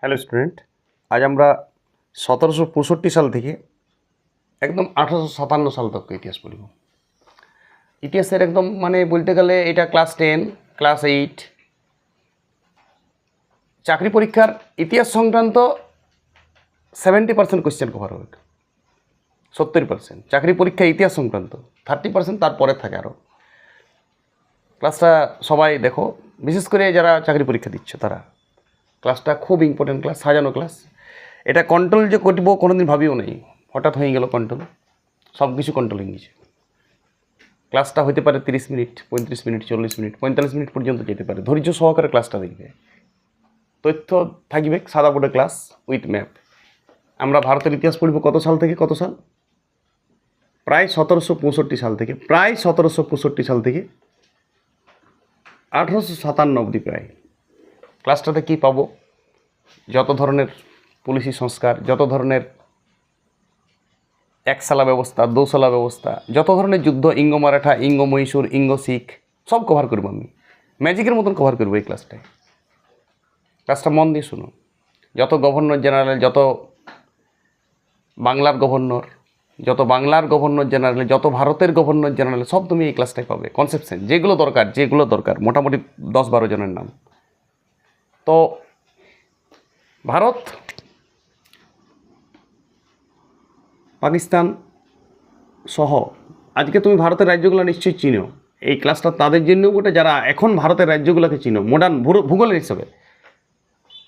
Hello student, আজ আমরা 1765 সাল থেকে একদম 1857 সাল তক ইতিহাস পড়ব। ইতিহাসের একদম বলতে গেলে এটা ক্লাস 10, ক্লাস 8 চাকরি পরীক্ষার ইতিহাস সংক্রান্ত 70% কোয়েশ্চেন কভার হবে। 70% চাকরি পরীক্ষা ইতিহাস সংক্রান্ত, 30% তারপরে থাকে আরও। ক্লাসটা সবাই দেখো, বিশেষ করে যারা চাকরি পরীক্ষা দিচ্ছ তারা। ক্লাসটা খুব ইম্পর্টেন্ট ক্লাস, সাজানো ক্লাস। এটা কন্ট্রোল যে করবো কোনোদিন ভাবিও নেই, হঠাৎ হয়ে গেল কন্ট্রোল, সব কিছু কন্ট্রোল হয়ে গেছে। ক্লাসটা হতে পারে 30 মিনিট, 35 মিনিট, 40 মিনিট, 45 মিনিট পর্যন্ত যেতে পারে। ধৈর্য সহকারে ক্লাসটা দেখবে। তথ্য থাকবে, সাদা বোর্ডে ক্লাস উইথ ম্যাপ। আমরা ভারতের ইতিহাস পড়ব কত সাল থেকে কত সাল? প্রায় 1765 সাল থেকে, প্রায় 1765 সাল থেকে 1857 অবধি প্রায়। ক্লাসটাতে কী পাবো? যত ধরনের পুলিশি সংস্কার, যত ধরনের একসালা ব্যবস্থা, দোসালা ব্যবস্থা, যত ধরনের যুদ্ধ, ইঙ্গ মারাঠা, ইঙ্গ মহীশূর, ইঙ্গ শিখ, সব কভার করবো আমি। ম্যাজিকের মতন কভার করবো এই ক্লাসটায়। ক্লাসটা মন দিয়ে শুনো। যত গভর্নর জেনারেল, যত বাংলার গভর্নর, যত বাংলার গভর্নর জেনারেল, যত ভারতের গভর্নর জেনারেল, সব তুমি এই ক্লাসটায় পাবে। কনসেপশন যেগুলো দরকার মোটামুটি 10-12 জনের নাম। তো ভারত, পাকিস্তান সহ আজকে তুমি ভারতের রাজ্যগুলো নিশ্চয়ই চিনো। এই ক্লাসটা তাদের জন্যও ওটা যারা এখন ভারতের রাজ্যগুলোকে চিনো মডার্ন ভূগোলের হিসেবে।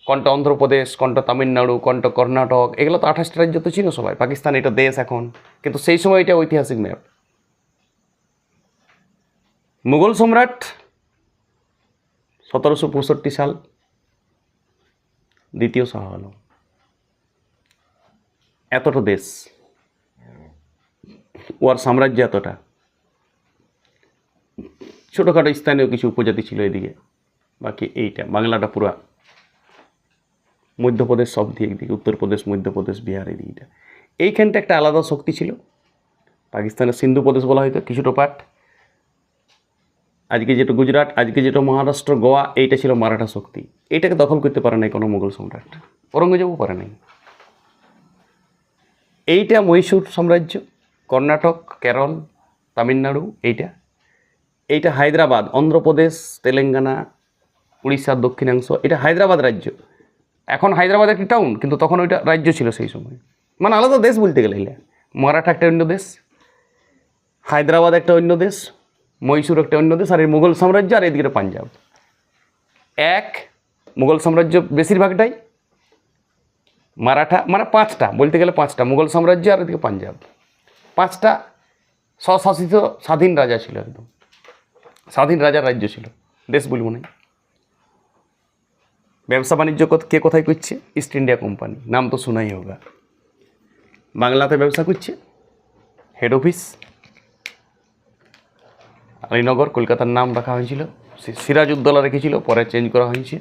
কোনটা অন্ধ্রপ্রদেশ, কোনটা তামিলনাড়ু, কোনটা কর্ণাটক, এগুলো তো 28টা রাজ্য তো চিনো সবাই। পাকিস্তান এটা দেশ এখন, কিন্তু সেই সময় এটা ঐতিহাসিক ম্যাপ। মুঘল সম্রাট 1765 সাল, দ্বিতীয় শাহ আলম। এতটা দেশ, ওর সাম্রাজ্য এতটা। ছোটোখাটো স্থানীয় কিছু উপজাতি ছিল এদিকে, বাকি এইটা বাংলাটা পুরা। মধ্যপ্রদেশ সব দিয়ে একদিকে, উত্তরপ্রদেশ, মধ্যপ্রদেশ, বিহার এদিকটা। এইখানটা একটা আলাদা শক্তি ছিল। পাকিস্তানের সিন্ধু প্রদেশ বলা হয়তো কিছুটা পার্ট। আজকে যেটা গুজরাট, আজকে যেটা মহারাষ্ট্র, গোয়া, এইটা ছিল মারাঠা শক্তি। এইটাকে দখল করতে পারে নাই কোনো মুঘল সম্রাট, ঔরঙ্গজেবও পারে নাই। এইটা মহীশূর সাম্রাজ্য, কর্ণাটক, কেরল, তামিলনাড়ু, এইটা হায়দ্রাবাদ, অন্ধ্রপ্রদেশ, তেলেঙ্গানা, উড়িষ্যার দক্ষিণাংশ, এটা হায়দ্রাবাদ রাজ্য। এখন হায়দ্রাবাদ একটি টাউন, কিন্তু তখন ওইটা রাজ্য ছিল সেই সময়। আলাদা দেশ বলতে গেলে এলে মারাঠা একটা অন্য দেশ, হায়দ্রাবাদ একটা অন্য দেশ, মহীশূর একটা অন্য দেশ, আর এই মুঘল সাম্রাজ্য, আর এদিকে পাঞ্জাব। এক মুঘল সাম্রাজ্য বেশিরভাগটাই, মারাঠা পাঁচটা বলতে গেলে পাঁচটা, মুঘল সাম্রাজ্য আর এদিকে পাঞ্জাব। পাঁচটা স্বশাসিত স্বাধীন রাজা ছিল, একদম স্বাধীন রাজার রাজ্য ছিল, দেশ বলবো না। ব্যবসা বাণিজ্য কে কোথায় করছে? ইস্ট ইন্ডিয়া কোম্পানি, নাম তো শোনাই হোগা। বাংলাতে ব্যবসা করছে, হেড অফিস আলীনগর, কলকাতার নাম রাখা হয়েছিল। সিরাজউদ্দৌলা রেখেছিল, পরে চেঞ্জ করা হয়েছে।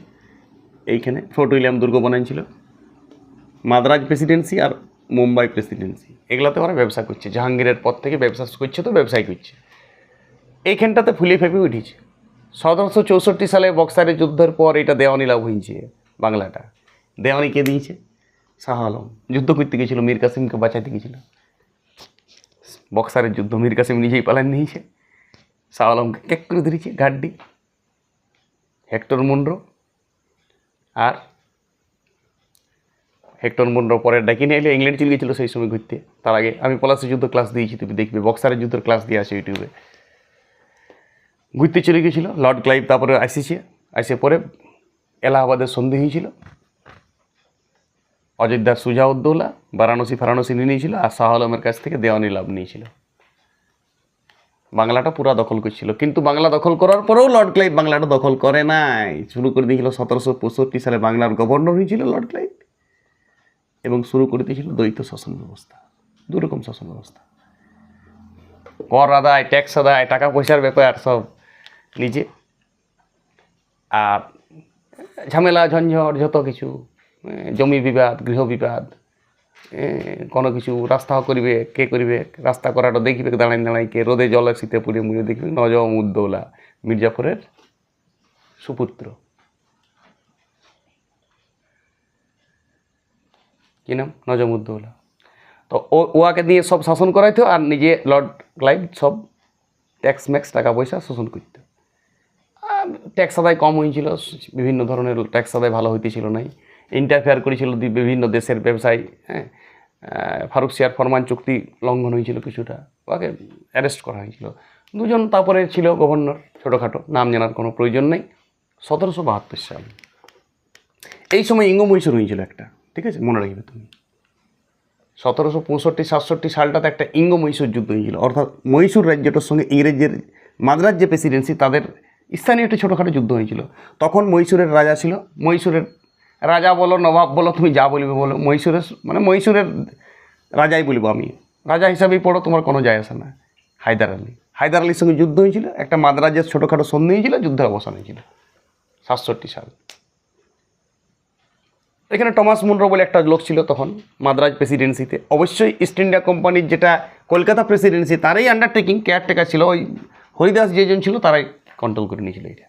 এইখানে ফোর্ট উইলিয়াম দুর্গ বানাইছিল। মাদ্রাজ প্রেসিডেন্সি আর মুম্বাই প্রেসিডেন্সি, এগুলাতে ওরা ব্যবসা করছে। জাহাঙ্গীরের পর থেকে ব্যবসা করছে, তো ব্যবসায় করছে। এইখানটাতে ফুলে ফেপে উঠেছে। 1764 সালে বক্সারের যুদ্ধের পর এটা দেওয়ানি লাভ হয়েছে বাংলাটা। দেওয়ানি কে দিয়েছে? শাহ আলম। যুদ্ধ করতে গেছিল, মীর কাসিমকে বাঁচাতে গেছিল। বক্সারের যুদ্ধ মীর কাসিম নিজেই পালান নিয়েছে, শাহ আলমকে কেক করে ধরেছে গাড্ডি। হেক্টর মুন্ড্রো, আর হেক্টর মুন্ড্রো পরে ডাকি নিয়ে এলে ইংল্যান্ড চলে গেছিলো সেই সময় ঘুরতে। তার আগে আমি পলাশির যুদ্ধ ক্লাস দিয়েছি, তুমি দেখবে বক্সারের যুদ্ধের ক্লাস দিয়ে আসে ইউটিউবে। ঘুরতে চলে গেছিলো লর্ড ক্লাইভ, তারপরে আসে পরে এলাহাবাদের সন্ধি হয়েছিল। অযোধ্যার সুজাউদ্দৌলা বারাণসী নিয়ে নিয়েছিল, আর শাহ আলমের কাছ থেকে দেওয়ানি লাভ নিয়েছিল। বাংলাটা পুরা দখল করছিল, কিন্তু বাংলা দখল করার পরেও লর্ড ক্লাইভ বাংলাটা দখল করে নাই। শুরু করে দিয়েছিল 1765 সালে, বাংলার গভর্নর হয়েছিল লর্ড ক্লাইভ, এবং শুরু করে দিয়েছিল দ্বৈত শাসন ব্যবস্থা। দুরকম শাসন ব্যবস্থা, কর আদায়, ট্যাক্স আদায়, টাকা পয়সার ব্যাপার সব নিজে, আর ঝামেলা ঝঞ্ঝট যত কিছু, জমি বিবাদ, গৃহ বিবাদ, কোনো কিছু রাস্তা করিবে, কে করিবে রাস্তা করাটা দেখিবে দাঁড়াই কে, রোদে জলে শীতে পুড়ে মুড়ে দেখবে নজম উদ্দৌলা, মির্জাফরের সুপুত্র। কী নাম, নজমুদ্দৌলা। তো ওয়াকে দিয়ে সব শাসন করাইতো, আর নিজে লর্ড ক্লাইভ সব ট্যাক্স ম্যাক্স টাকা পয়সা শোষণ করত। ট্যাক্স আদায় কম হয়েছিল, বিভিন্ন ধরনের ট্যাক্স আদায় ভালো হইতেছিল নাই, ইন্টারফেয়ার করেছিল বিভিন্ন দেশের ব্যবসায়। হ্যাঁ, ফারুক-সিয়ার ফরমান চুক্তি লঙ্ঘন হয়েছিল কিছুটা, ওকে অ্যারেস্ট করা হয়েছিল। দুজন তারপরে ছিল গভর্নর, ছোটোখাটো, নাম জানার কোনো প্রয়োজন নেই। 1772 সাল, এই সময় ইঙ্গ মহীশূর হয়েছিল একটা, ঠিক আছে, মনে রাখবে তুমি। 1765-67 সালটাতে একটা ইঙ্গ মহীশূর যুদ্ধ হয়েছিল, অর্থাৎ মহীশূর রাজ্যটার সঙ্গে ইংরেজের মাদ্রাজ যে প্রেসিডেন্সি তাদের স্থানীয় একটা ছোটোখাটো যুদ্ধ হয়েছিল। তখন মহীশূরের রাজা ছিল, মহীশূরের রাজা বলো, নবাব বলো, তুমি যা বলবে বলো, মহীশূরের মানে মহীশূরের রাজাই বলবো আমি, রাজা হিসাবেই পড়ো, তোমার কোনো যায় আসে না। হায়দার আলী, হায়দার আলীর সঙ্গে যুদ্ধ হয়েছিল, একটা মাদ্রাজের ছোটোখাটো সন্ধি হয়েছিল, যুদ্ধের অবসান হয়েছিল 67 সাল। এখানে টমাস মুনরো বলে একটা লোক ছিল তখন মাদ্রাজ প্রেসিডেন্সিতে, অবশ্যই ইস্ট ইন্ডিয়া কোম্পানির যেটা কলকাতা প্রেসিডেন্সি তারই আন্ডারটেকিং, কেয়ারটেকার ছিল, ওই হরিদাস যেজন ছিল তারাই কন্ট্রোল করে নিয়েছিল এটা।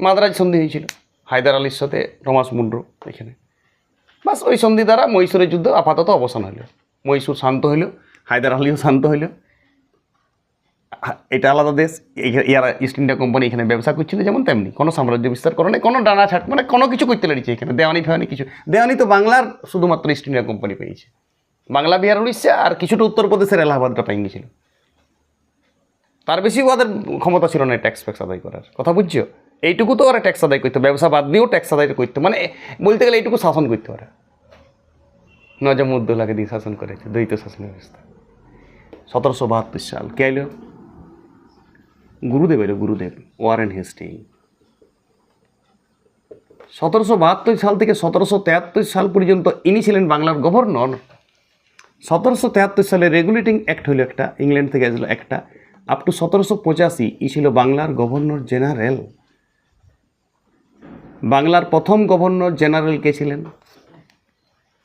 মাদ্রাজ সন্ধি হয়েছিল হায়দার আলীর সাথে টমাস মুনরো এখানে, বাস ওই সন্ধি দ্বারা মহীশূরের যুদ্ধ আপাতত অবসান হইল, মহীশূর শান্ত হইল, হায়দার আলীও শান্ত হইল। এটা আলাদা দেশ, ইয়ারা ইস্ট ইন্ডিয়া কোম্পানি এখানে ব্যবসা করছিল যেমন তেমনি, কোনো সাম্রাজ্য বিস্তার করে নাই, কোনো ডানা ছাট মানে কোনো কিছু করতে লেগেছে এখানে, দেওয়ানি ফেওয়ানি কিছু, দেওয়ানি তো বাংলার শুধুমাত্র ইস্ট ইন্ডিয়া কোম্পানি পেয়েছে, বাংলা, বিহার, উড়িষ্যা আর কিছুটা উত্তরপ্রদেশের এলাহাবাদটা পেয়ে গিয়েছিল, তার বেশি ওদের ক্ষমতা ছিল না ট্যাক্স ফ্যাক্স আদায় করার, কথা বুঝছো? এইটুকু তো ওরা ট্যাক্স আদায় করতো, ব্যবসা বাদ দিয়েও ট্যাক্স আদায় করতো, মানে বলতে গেলে এইটুকু শাসন করতে ওরা। নজমুদ্দৌলাকে দিয়ে শাসন করেছে, দ্বৈত শাসন ব্যবস্থা। 1772 সাল কে এলো? গুরুদেব এলো, গুরুদেব ওয়ারেন হেস্টিং। 1772 সাল থেকে 1773 সাল পর্যন্ত ইনি ছিলেন বাংলার গভর্নর। 1773 সালে রেগুলেটিং অ্যাক্ট হইল একটা, ইংল্যান্ড থেকে আসলো একটা, আপ টু 1785 ই ছিল বাংলার গভর্নর জেনারেল। বাংলার প্রথম গভর্নর জেনারেল কে ছিলেন?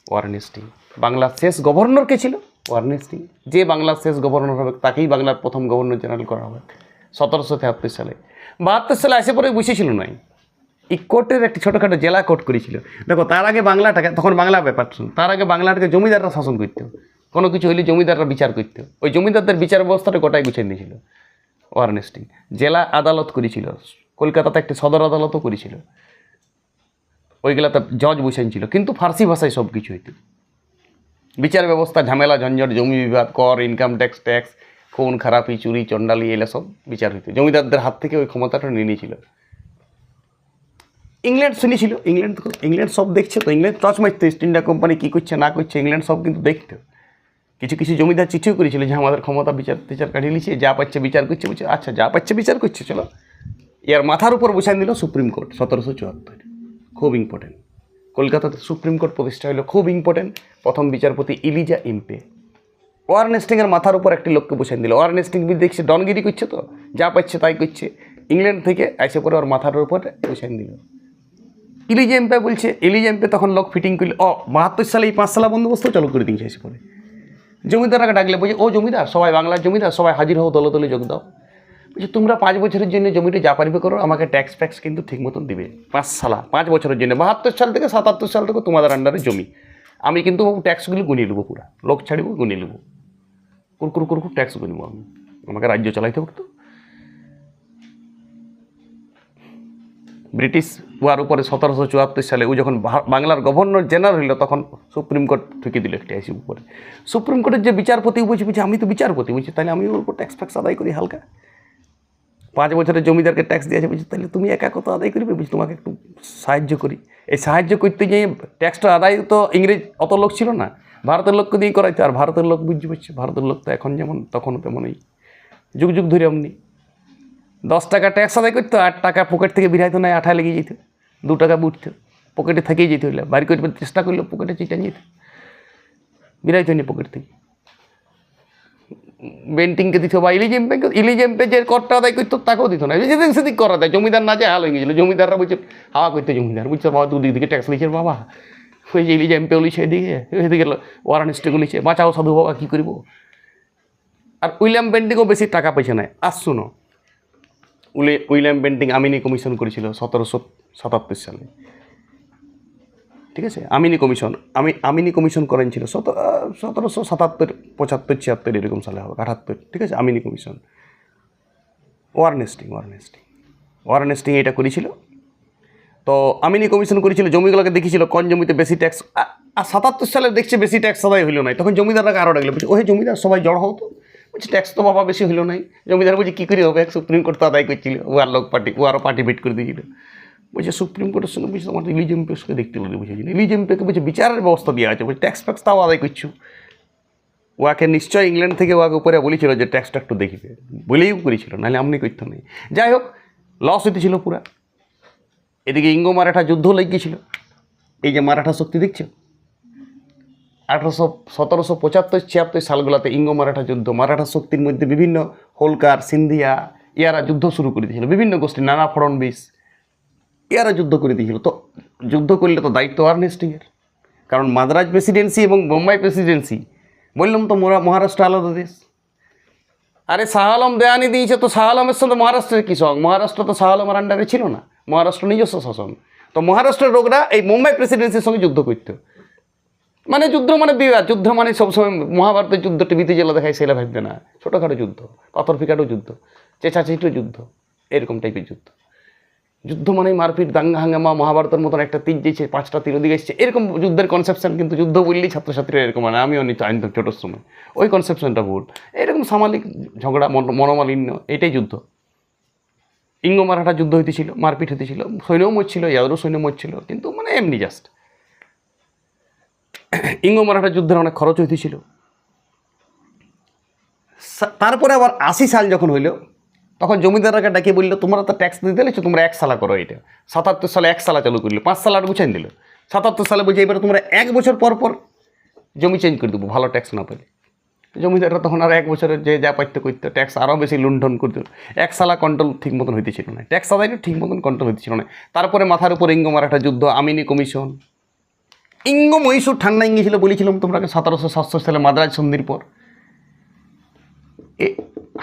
Warren Hastings. বাংলার শেষ গভর্নর কে ছিল? Warren Hastings. যে বাংলার শেষ গভর্নর হবে তাকেই বাংলার প্রথম গভর্নর জেনারেল করা হবে 1773 সালে। 72 সালে আসে পরে বসেছিল নয়, এই কোর্টের একটি ছোটোখাটো জেলা কোর্ট করেছিল। দেখো তার আগে বাংলাটাকে, তখন বাংলা ব্যাপার শুন, তার আগে বাংলাটাকে জমিদাররা শাসন করতো, কোনো কিছু হইলে জমিদাররা বিচার করতো, ওই জমিদারদের বিচার ব্যবস্থাটা গোটাই গুছিয়ে দিয়েছিল ওয়ারেন হেস্টিং। জেলা আদালত করেছিল, কলকাতাতে একটি সদর আদালতও করেছিল, ওইগুলাতে জজ বসেছিল, কিন্তু ফার্সি ভাষায় সব কিছু হইতো। বিচার ব্যবস্থা, ঝামেলা ঝঞ্ঝট, জমি বিবাদ, কর, ইনকাম ট্যাক্স, খুন খারাপি, চুরি চণ্ডালি, এগুলো সব বিচার হইতো। জমিদারদের হাত থেকে ওই ক্ষমতাটা নিয়ে নিয়েছিল। ইংল্যান্ড শুনেছিল, ইংল্যান্ড সব দেখছে তো, ইংল্যান্ড টর্চ মারতো ইস্ট ইন্ডিয়া কোম্পানি কী করছে না করছে, ইংল্যান্ড সব কিন্তু দেখতো। কিছু কিছু জমিদার চিঠিও করেছিল যে আমাদের ক্ষমতা বিচার কাটিয়ে নিচ্ছে, যা পাচ্ছে বিচার করছে, বলছে আচ্ছা যা পাচ্ছে বিচার করছে, চলো। এর মাথার উপর বসাই দিল সুপ্রিম কোর্ট 1774, খুব ইম্পর্টেন্ট। কলকাতাতে সুপ্রিম কোর্ট প্রতিষ্ঠা হলো, খুব ইম্পর্টেন্ট। প্রথম বিচারপতি ইলিজা ইম্পে। ওয়ারেন হেস্টিংয়ের মাথার উপর একটি লোককে বসাই দিল। ওয়ারেন হেস্টিং দেখছে ডনগিরি করছে তো, যা পাচ্ছে তাই করছে, ইংল্যান্ড থেকে এসে পরে ওর মাথার উপর বসাই দিল। ইলিজা ইম্পে বলছে, ইলিজা ইম্পে তখন লোক ফিটিং করলে, 72 সালে এই 5 সালা বন্দোবস্ত চালু করে দিয়েছে। এসে পরে জমিদারকে ডাকলে, বলছে ও জমিদার, সবাই বাংলার জমিদার, সবাই হাজির হও, দলে দলে যোগ দাও। বলছে তোমরা 5 বছরের জন্য জমিটা যা পারবে করো, আমাকে ট্যাক্স ফ্যাক্স কিন্তু ঠিক মতন দিবে। 5 সালা 5 বছরের জন্য, 72 সাল থেকে 77 সাল থেকে তোমাদের আন্ডারে জমি, আমি কিন্তু ট্যাক্সগুলো গুনিয়ে নেবো, পুরা লোক ছাড়িব, গুনিয়ে নেবো, কুরকুর ট্যাক্স গুনিব আমি, আমাকে রাজ্য চালাইতে পারতো। ব্রিটিশ ওয়ার উপরে 1774 সালে ও যখন বাংলার গভর্নর জেনারেল হইল, তখন সুপ্রিম কোর্ট ঠুকে দিল একটি আইসি উপরে। সুপ্রিম কোর্টের যে বিচারপতি বলছে আমি তো বিচারপতি, বলছি তাহলে আমি ওর উপর ট্যাক্স ফ্যাক্স আদায় করি হালকা। 5 বছরের জমিদারকে ট্যাক্স দিয়েছে, বলছি তাহলে তুমি একা কত আদায় করবে, বলছি তোমাকে একটু সাহায্য করি। এই সাহায্য করতে গিয়ে ট্যাক্সটা আদায় তো ইংরেজ অত লোক ছিল না, ভারতের লোককে দিয়ে করাইতে। আর ভারতের লোক বুঝতে পারছে, ভারতের লোক তো এখন যেমন তখনও তেমনই, যুগ যুগ ধরে অমনি 10 টাকা ট্যাক্স আদায় করতো, 8 টাকা পকেট থেকে বেরাইতো না, 8 লেগে যেত, 2 টাকা বুঝতো, পকেটে থেকেই যেতে হইলে, বাড়ি করতে চেষ্টা করলো, পকেটে চিটান যেত, বেরাইতো নি পকেট থেকে। বেন্টিংকে দিত বা ইলিজেম্পে যে করটা আদায় করতো তাকেও দিত না, যেদিন সেদিক করা দেয়। জমিদার না যে হাল হয়ে গেছিলো, জমিদাররা বলছে হাওয়া করতো, জমিদার বুঝছো বাবা 2 দিকে ট্যাক্স লিখছে বাবা, ওই যে ইলিজেম্পে লিছে এদিকে ওয়ারেন হেস্টিংও লিছে, বাঁচাও সাধু বাবা কী করবো। আর উইলিয়াম বেন্টিংও বেশি টাকা পয়সা নেয়। আর শুনো, উইলিয়াম বেন্টিং আমিনি কমিশন করেছিল 1777 সালে, ঠিক আছে। আমিনি কমিশন করেন ছিল 1777, 75, 76 এরকম সালে হবে, 78, ঠিক আছে। আমিনি কমিশন, ওয়ারেন হেস্টিং এটা করেছিল। তো আমিনি কমিশন করেছিল, জমিগুলোকে দেখেছিল কোন জমিতে বেশি ট্যাক্স। আর 77 সালে দেখছে বেশি ট্যাক্স আদায় হইল নাই, তখন জমিদাররা আরও ডাকলে বলছে ওই জমিদার সবাই জড় হতো, বলছে ট্যাক্স তো বাবা বেশি হইল নাই। জমিদার বলছে কী করে হবে, সুপ্রিম কোর্ট তো আদায় করছিল, ও আর লোক পার্টি, ও আরও পার্টি বেট করে দিয়েছিল। বলছে সুপ্রিম কোর্টের সঙ্গে বলছে তোমার ইলিজ এমপিকে দেখতে বলে, বুঝেছি ইলিজ এমপিকে বলছে বিচারের ব্যবস্থা দেওয়া আছে, বলছে ট্যাক্স ফ্যাক্স তাও আদায় করছো। ওয়াকে নিশ্চয় ইংল্যান্ড থেকে ওয়াকে উপরে বলেছিল যে ট্যাক্সটা একটু দেখিবে, বলেই করেছিল, নাহলে আমনি করতে নেই। যাই হোক, লস হইতেছিল পুরা। এদিকে ইঙ্গো মারাঠা যুদ্ধ লেগেছিল। এই যে মারাঠা শক্তি দেখছো, 1775-76 সালগুলোতে ইঙ্গো মারাঠা যুদ্ধ, মারাঠা শক্তির মধ্যে বিভিন্ন হোলকার, সিন্ধিয়া ইয়ারা যুদ্ধ শুরু করে দিয়েছিল, বিভিন্ন গোষ্ঠী, নানা ফড়নবিস ইয়ারা যুদ্ধ করে দিয়েছিল। তো যুদ্ধ করলে তো দায়িত্ব ওয়ারেন হেস্টিংয়ের, কারণ মাদ্রাজ প্রেসিডেন্সি এবং বোম্বাই প্রেসিডেন্সি, বললাম তো মহারাষ্ট্র আলাদা দেশ। আরে শাহ আলম দেয়ানি দিয়েছে, তো শাহ আলমের সঙ্গে মহারাষ্ট্রের কী সঙ্গ? মহারাষ্ট্র তো শাহ আলমের আন্ডারে ছিল না, মহারাষ্ট্র নিজস্ব শাসন। তো মহারাষ্ট্রের লোকরা এই মুম্বাই প্রেসিডেন্সির সঙ্গে যুদ্ধ করতো। মানে যুদ্ধ মানে বিবাদ, যুদ্ধ মানে সবসময় মহাভারতের যুদ্ধ টিভিতে যেগুলো দেখায় সেটা ভাববে না, ছোটোখাটো যুদ্ধ, পাথর ফিকাটো যুদ্ধ, চেঁচাচেঁচিটো যুদ্ধ, এরকম টাইপের যুদ্ধ। যুদ্ধ মানেই মারপিট, দাঙ্গা হাঙ্গামা, মহাভারতের মতন একটা তীর যেছে 5টা তীর ওদিকে এসছে, এরকম যুদ্ধের কনসেপশন। কিন্তু যুদ্ধ বললেই ছাত্রছাত্রীরা এরকম, মানে আমিও আনতাম ছোটোর সময়, ওই কনসেপশনটা ভুল। এরকম সামাজিক ঝগড়া, মনোমালিন্য, এটাই যুদ্ধ। ইঙ্গো মারাঠা যুদ্ধ হইতেছিল, মারপিট হইতেছিল, সৈন্যও মরছিল, ইয়াদেরও সৈন্য মরছিল, কিন্তু মানে এমনি জাস্ট। ইঙ্গো মারাঠা যুদ্ধের অনেক খরচ হইতেছিল। তারপরে আবার 80 সাল যখন হইল, তখন জমিদারকে ডাকে বললো তোমরা তো ট্যাক্স দিতে দিলেছো, তোমরা 1 সালা করো। এটা 77 সালে 1 সালা চালু করলো, 5 সাল আর গুছাই দিল। 77 সালে বলছে এবারে তোমরা 1 বছর পর পর জমি চেঞ্জ করে দেবো, ভালো ট্যাক্স না পেলে। জমিদাররা তখন আর 1 বছরের যে যা পাইতে করতো, ট্যাক্স আরও বেশি লুণ্ঠন করতো। 1 সালা কন্ট্রোল ঠিক মতন হইতেছিল না, ট্যাক্স আদায়টা ঠিক মতন কন্ট্রোল হইতেছিল না। তারপরে মাথার উপর ইঙ্গো মারাঠা যুদ্ধ, আমিনি কমিশন, ইঙ্গো মহীশূর ঠান্ডা গিয়েছিল বলেছিলাম তোমরা 1767 সালে মাদ্রাজ সন্ধির পর।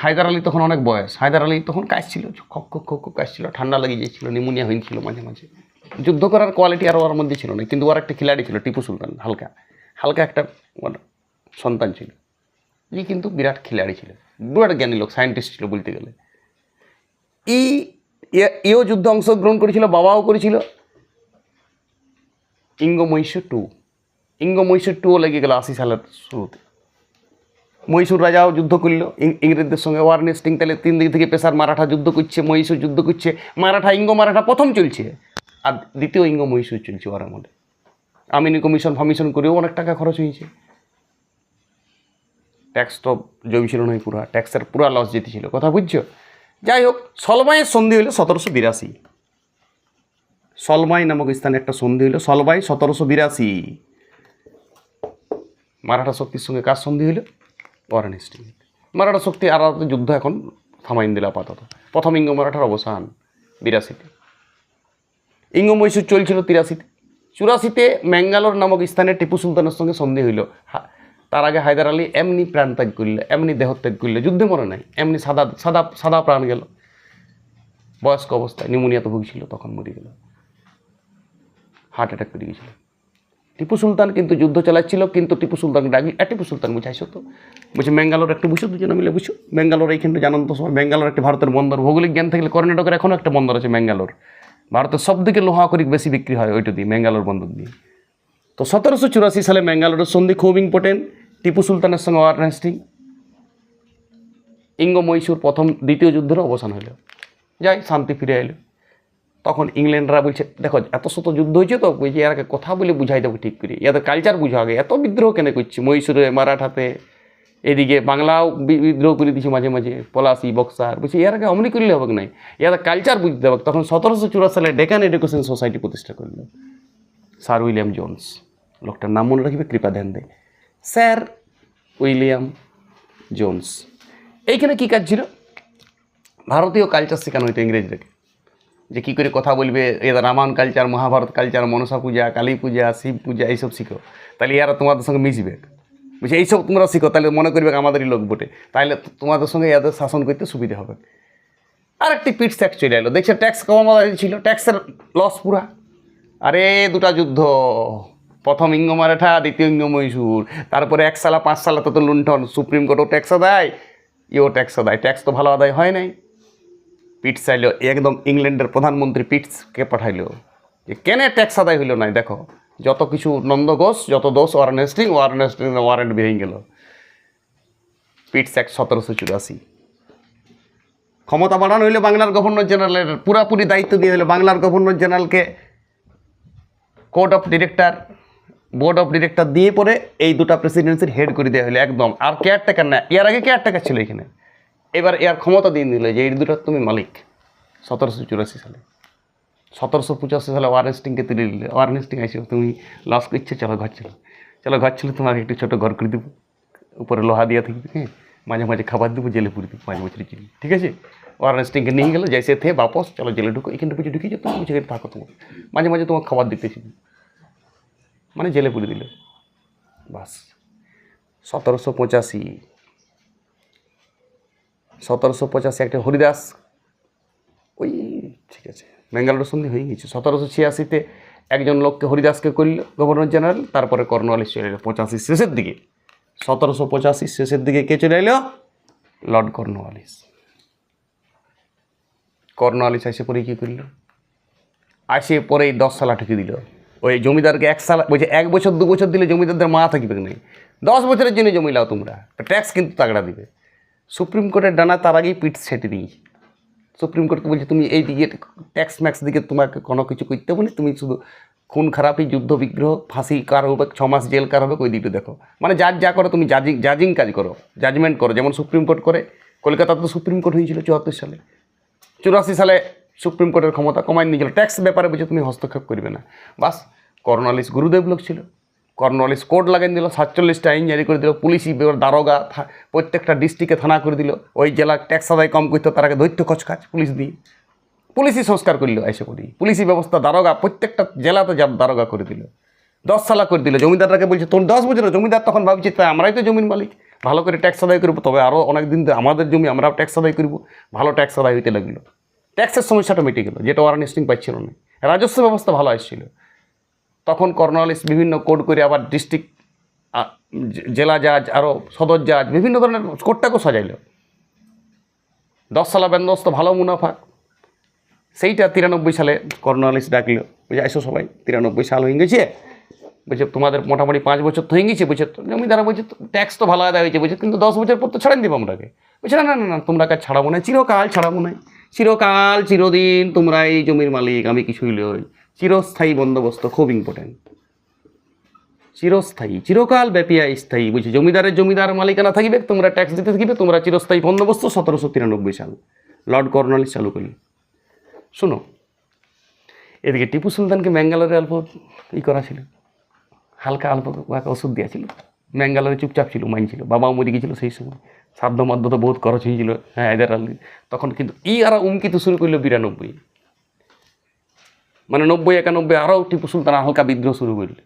হায়দার আলী তখন অনেক বয়স, হায়দার আলী তখন কাশছিল, খক কাশছিল, ঠান্ডা লাগিয়ে যাচ্ছিল, নিউমোনিয়া হয়েছিল মাঝে মাঝে। যুদ্ধ করার কোয়ালিটি আরও ওর মধ্যে ছিল না, কিন্তু ওর একটা খিলাড়ি ছিল টিপু সুলতান, হালকা একটা সন্তান ছিল, ই কিন্তু বিরাট খিলাড়ি ছিল, বিরাট জ্ঞানী লোক, সায়েন্টিস্ট ছিল বলতে গেলে। ইও যুদ্ধে অংশগ্রহণ করেছিল, বাবাও করেছিল। ইঙ্গো মহীশূর 2 লেগে গেল 80 সালের শুরুতে। মহীশূর রাজাও যুদ্ধ করলো ইংরেজদের সঙ্গে, ওয়ারেন হেস্টিং। তাহলে 3 দিক থেকে পেশার, মারাঠা যুদ্ধ করছে, মহীশূর যুদ্ধ করছে। ইঙ্গো মারাঠা প্রথম চলছে, আর দ্বিতীয় ইঙ্গো মহীশূর চলছে ওর আমলে। আমিনি কমিশন ফামিশন করেও অনেক টাকা খরচ হয়েছে। ট্যাক্স তো জমছিল নয়, পুরা ট্যাক্সের পুরা লস যেতেছিল, কথা বুঝছো? যাই হোক, সলবাইয়ের সন্ধি হইল 1782। সলবাই নামক স্থানে একটা সন্ধি হইল, সলবাই 1782। মারাঠা শক্তির সঙ্গে কার সন্ধি হইল? Warren Hastings. মারাঠা শক্তি আর যুদ্ধ এখন থামাইন দিল আপাতত। প্রথম ইঙ্গো মারাঠার অবসান 82-তে। ইঙ্গো মহীশূর চলছিল 83-তে। 84-তে ম্যাঙ্গালোর নামক স্থানে টিপু সুলতানের সঙ্গে সন্ধি হইল। তার আগে হায়দার আলী এমনি প্রাণত্যাগ করলে, এমনি দেহত্যাগ করলে, যুদ্ধে মরে নাই, এমনি সাদা প্রাণ গেল। বয়স্ক অবস্থায় নিউমোনিয়াতে ভুগছিল, তখন মরে গেল, হার্ট অ্যাটাক করে গেছিল। টিপু সুলতান কিন্তু যুদ্ধ চালাচ্ছিল, কিন্তু টিপু সুলতানকে ডাকলি, টিপু সুলতান বুঝাইছো তো, বলছে ম্যাঙ্গালোর একটু বুঝো, দুজনে মিলে বুঝো। ম্যাঙ্গালোর এইখানটা জানান তো সময়, ম্যাঙ্গালোর একটা ভারতের বন্দর, ভৌগোলিক জ্ঞান থাকলে কর্ণাটকের এখনও একটা বন্দর আছে ম্যাঙ্গালোর। ভারতের সব দিকে লোহা করি বেশি বিক্রি হয় ওইটা দিয়ে, ম্যাঙ্গালোর বন্দর দিয়ে। তো 1784 সালে ম্যাঙ্গালোরের সন্ধি খুব ইম্পর্টেন্ট। টিপু সুলতানের সঙ্গে ওয়ারেন হেস্টিং, ইঙ্গো মহীশূর দ্বিতীয় যুদ্ধের অবসান হইল। যাই শান্তি ফিরে এলো। তখন ইংল্যান্ডরা বলছে দেখো এত শত যুদ্ধ হয়েছে, তো বলছি এরাকে কথা বলে বুঝাই দেবো ঠিক করে, ইয়াদের কালচার বুঝা আগে, এত বিদ্রোহ কেন করছে মহীশূরে, মারাঠাতে, এদিকে বাংলাও বিদ্রোহ করে দিচ্ছে মাঝে মাঝে, পলাশি, বক্সার, বলছি এরাকে অমনি করলে হবে নাই, ইয়াদের কালচার বুঝতে হবে। তখন 1784 সালে ডেকান এডুকেশন সোসাইটি প্রতিষ্ঠা করল স্যার উইলিয়াম জোন্স। লোকটার নাম মনে রাখবে, কৃপা ধ্যান দেয়, স্যার উইলিয়াম জোন্স। এইখানে কী কাজ ছিল? ভারতীয় কালচার শেখানো হইতো ইংরেজদেরকে, যে কী করে কথা বলবে, এদের রামায়ণ কালচার, মহাভারত কালচার, মনসা পূজা, কালী পূজা, শিব পূজা, এইসব শিখো, তাহলে এরা তোমাদের সঙ্গে মিশবে। বুঝছি এইসব তোমরা শিখো, তাহলে মনে করবে আমাদেরই লোক বটে, তাহলে তোমাদের সঙ্গে এদের শাসন করতে সুবিধা হবে। আর একটি পিট ট্যাক্স চলে এলো, দেখছে ট্যাক্স কমানো ছিল, ট্যাক্সের লস পুরা। আরে দুটা যুদ্ধ, প্রথম ইঙ্গ মারাঠা, দ্বিতীয় ইঙ্গ মহীশূর, তারপরে 1 সালা 5 সালা তো লুণ্ঠন, সুপ্রিম কোর্টও ট্যাক্স আদায়, ইও ট্যাক্স আদায়, ট্যাক্স তো ভালো আদায় হয় নাই। পিটস চাইলো, একদম ইংল্যান্ডের প্রধানমন্ত্রী পিটসকে পাঠাইলো যে কেন ট্যাক্স আদায় হইল নাই, দেখো যত কিছু নন্দ ঘোষ, যত দোষ ওয়ারেন হেস্টিং, ওয়ারেন্ট বেরিয়ে গেল। পিটস অ্যাক্ট 1784। ক্ষমতা বাড়ানো হইলে বাংলার গভর্নর জেনারেলের পুরাপুরি দায়িত্ব দিয়ে দিল, বাংলার গভর্নর জেনারেলকে বোর্ড অফ ডিরেক্টর দিয়ে পরে এই দুটা প্রেসিডেন্সির হেড করে দেওয়া হলো একদম। আর কেয়ারটেকার না, এর আগে কেয়ারটেকার ছিল এখানে, এবার এর ক্ষমতা দিয়ে দিল যে এই দুটার তুমি মালিক। 1784 সালে, 1785 সালে ওয়ারেন হেস্টিংকে তুলে দিলে। ওয়ারেন হেস্টিং আসো, তুমি লস করছো, চলো ঘর ছিল, তোমাকে একটু ছোটো ঘর করে দেবো, উপরে লোহা দিয়ে থাকবে, হ্যাঁ, মাঝে মাঝে খাবার দেবো, জেলে পুরে দেবো 5 বছরের জেলে, ঠিক আছে। ওয়ারেন হেস্টিংকে নিয়ে গেলো, যাইসে থে বাপস, চলো জেলে ঢুকো, এখানটা পুজো ঢুকিয়ে যাও, তুমি বুঝে থাকো, তোমার মাঝে মাঝে তোমার খাবার দিতেছি, মানে জেলে পুরে দিল। বাস 1785 একটা হরিদাস, ওই ঠিক আছে, ব্যাঙ্গালোর সন্ধি হয়ে গেছে। 1786-তে একজন লোককে হরিদাসকে করল গভর্নর জেনারেল, তারপরে কর্নওয়ালিস চলে এলো 85 শেষের দিকে। 1785 শেষের দিকে কে চলে এলো? লর্ড কর্নওয়ালিস এসে পরে কী করল? আসে পরেই 10 সালা ঠুকে দিল। ওই জমিদারকে 1 সাল, বলছে 1 বছর 2 বছর দিলে জমিদারদের মা থাকবে নেই, 10 বছরের জন্য জমি লাও তোমরা, ট্যাক্স কিন্তু তাগড়া দিবে। সুপ্রিম কোর্টের ডানা তার আগেই পিঠ ছেটে দিয়েছে। সুপ্রিম কোর্টকে বলছে তুমি এই দিকে ট্যাক্স ম্যাক্স দিকে তোমাকে কোনো কিছু করতে হবে না, তুমি শুধু খুন খারাপি, যুদ্ধ বিগ্রহ, ফাঁসি কার হবে, 6 মাস জেল কার হবে, ওই দিকটা দেখো। মানে যা করো তুমি জাজিং কাজ করো, জাজমেন্ট করো, যেমন সুপ্রিম কোর্ট করে। কলকাতাতে তো সুপ্রিম কোর্ট হয়েছিল 74 সালে। 84 সালে সুপ্রিম কোর্টের ক্ষমতা কমাই নিয়েছিল, ট্যাক্স ব্যাপারে বুঝে তুমি হস্তক্ষেপ করবে না। বাস কর্নওয়ালিস গুরুদেব লোক ছিল, কর্নওয়ালিস কোর্ট লাগাই দিল, 47টা আইন জারি করে দিল, পুলিশি দারোগা প্রত্যেকটা ডিস্ট্রিক্টে থানা করে দিল। ওই জেলা ট্যাক্স আদায় কম করতো তারাকে দৈত্য কচকাচ পুলিশ দিয়ে, পুলিশই সংস্কার করলো এসে করি, পুলিশি ব্যবস্থা দারোগা প্রত্যেকটা জেলাতে দারোগা করে দিল। 10 সালা করে দিল। জমিদাররাকে বলছে তোর 10 বছর, জমিদার তখন ভাবছি তাই আমরাই তো জমির মালিক, ভালো করে ট্যাক্স আদায় করবো, তবে আরও অনেক দিন আমাদের জমি আমরাও ট্যাক্স আদায় করবো, ভালো ট্যাক্স আদায় হইতে লাগলো। ট্যাক্সের সমস্যাটা মিটে গেল, যেটা ওয়ারেন হেস্টিং পাচ্ছিল না। রাজস্ব ব্যবস্থা ভালো আসছিল। তখন কর্নওয়ালিস বিভিন্ন কোড করে আবার ডিস্ট্রিক্ট, জেলা জাজ, আরও সদর জাজ, বিভিন্ন ধরনের কোর্টটাকেও সাজাইল। 10 সালা বন্দোবস্ত, ভালো মুনাফা। সেইটা 93 সালে কর্নওয়ালিস ডাকলো, বুঝে আসো সবাই, 93 সাল হয়ে গেছে, বলছে তোমাদের মোটামুটি 5 বছর তো হয়ে গেছে, বুঝছে জমিদারা বলছে ট্যাক্স তো ভালো আদায় হয়েছে, বলছে কিন্তু 10 বছর পর তো ছাড়াই দেবো আমরাকে। বলছে না তোমরা কাজ ছাড়াবো না, চিরকাল ছাড়াবো না, চিরকাল চিরদিন তোমরা এই জমির মালিক, আমি কিছুই লই। চিরস্থায়ী বন্দোবস্ত খুব ইম্পর্টেন্ট, চিরস্থায়ী, চিরকাল ব্যাপী স্থায়ী। বুঝছি জমিদার মালিকানা থাকবে, তোমরা ট্যাক্স দিতে থাকবে, তোমরা চিরস্থায়ী বন্দোবস্ত। 1793 সাল লর্ড কর্নওয়ালিস চালু করল। শোনো, এদিকে টিপু সুলতানকে ম্যাঙ্গালোরে অল্প করা ছিল, হালকা অল্প ওষুধ দেওয়া ছিল। ম্যাঙ্গালোরে চুপচাপ ছিল, মাইনছিল। বাবাও মরে গিয়েছিল সেই সময়, সাধ্য মাধ্য তো বহুত খরচ হয়েছিল। হ্যাঁ, হায়দার আলী তখন কিন্তু আর উমকিতে শুরু করলো 92, মানে 90-91 আরও টিপু সুলতান হালকা বিদ্রোহ শুরু করল।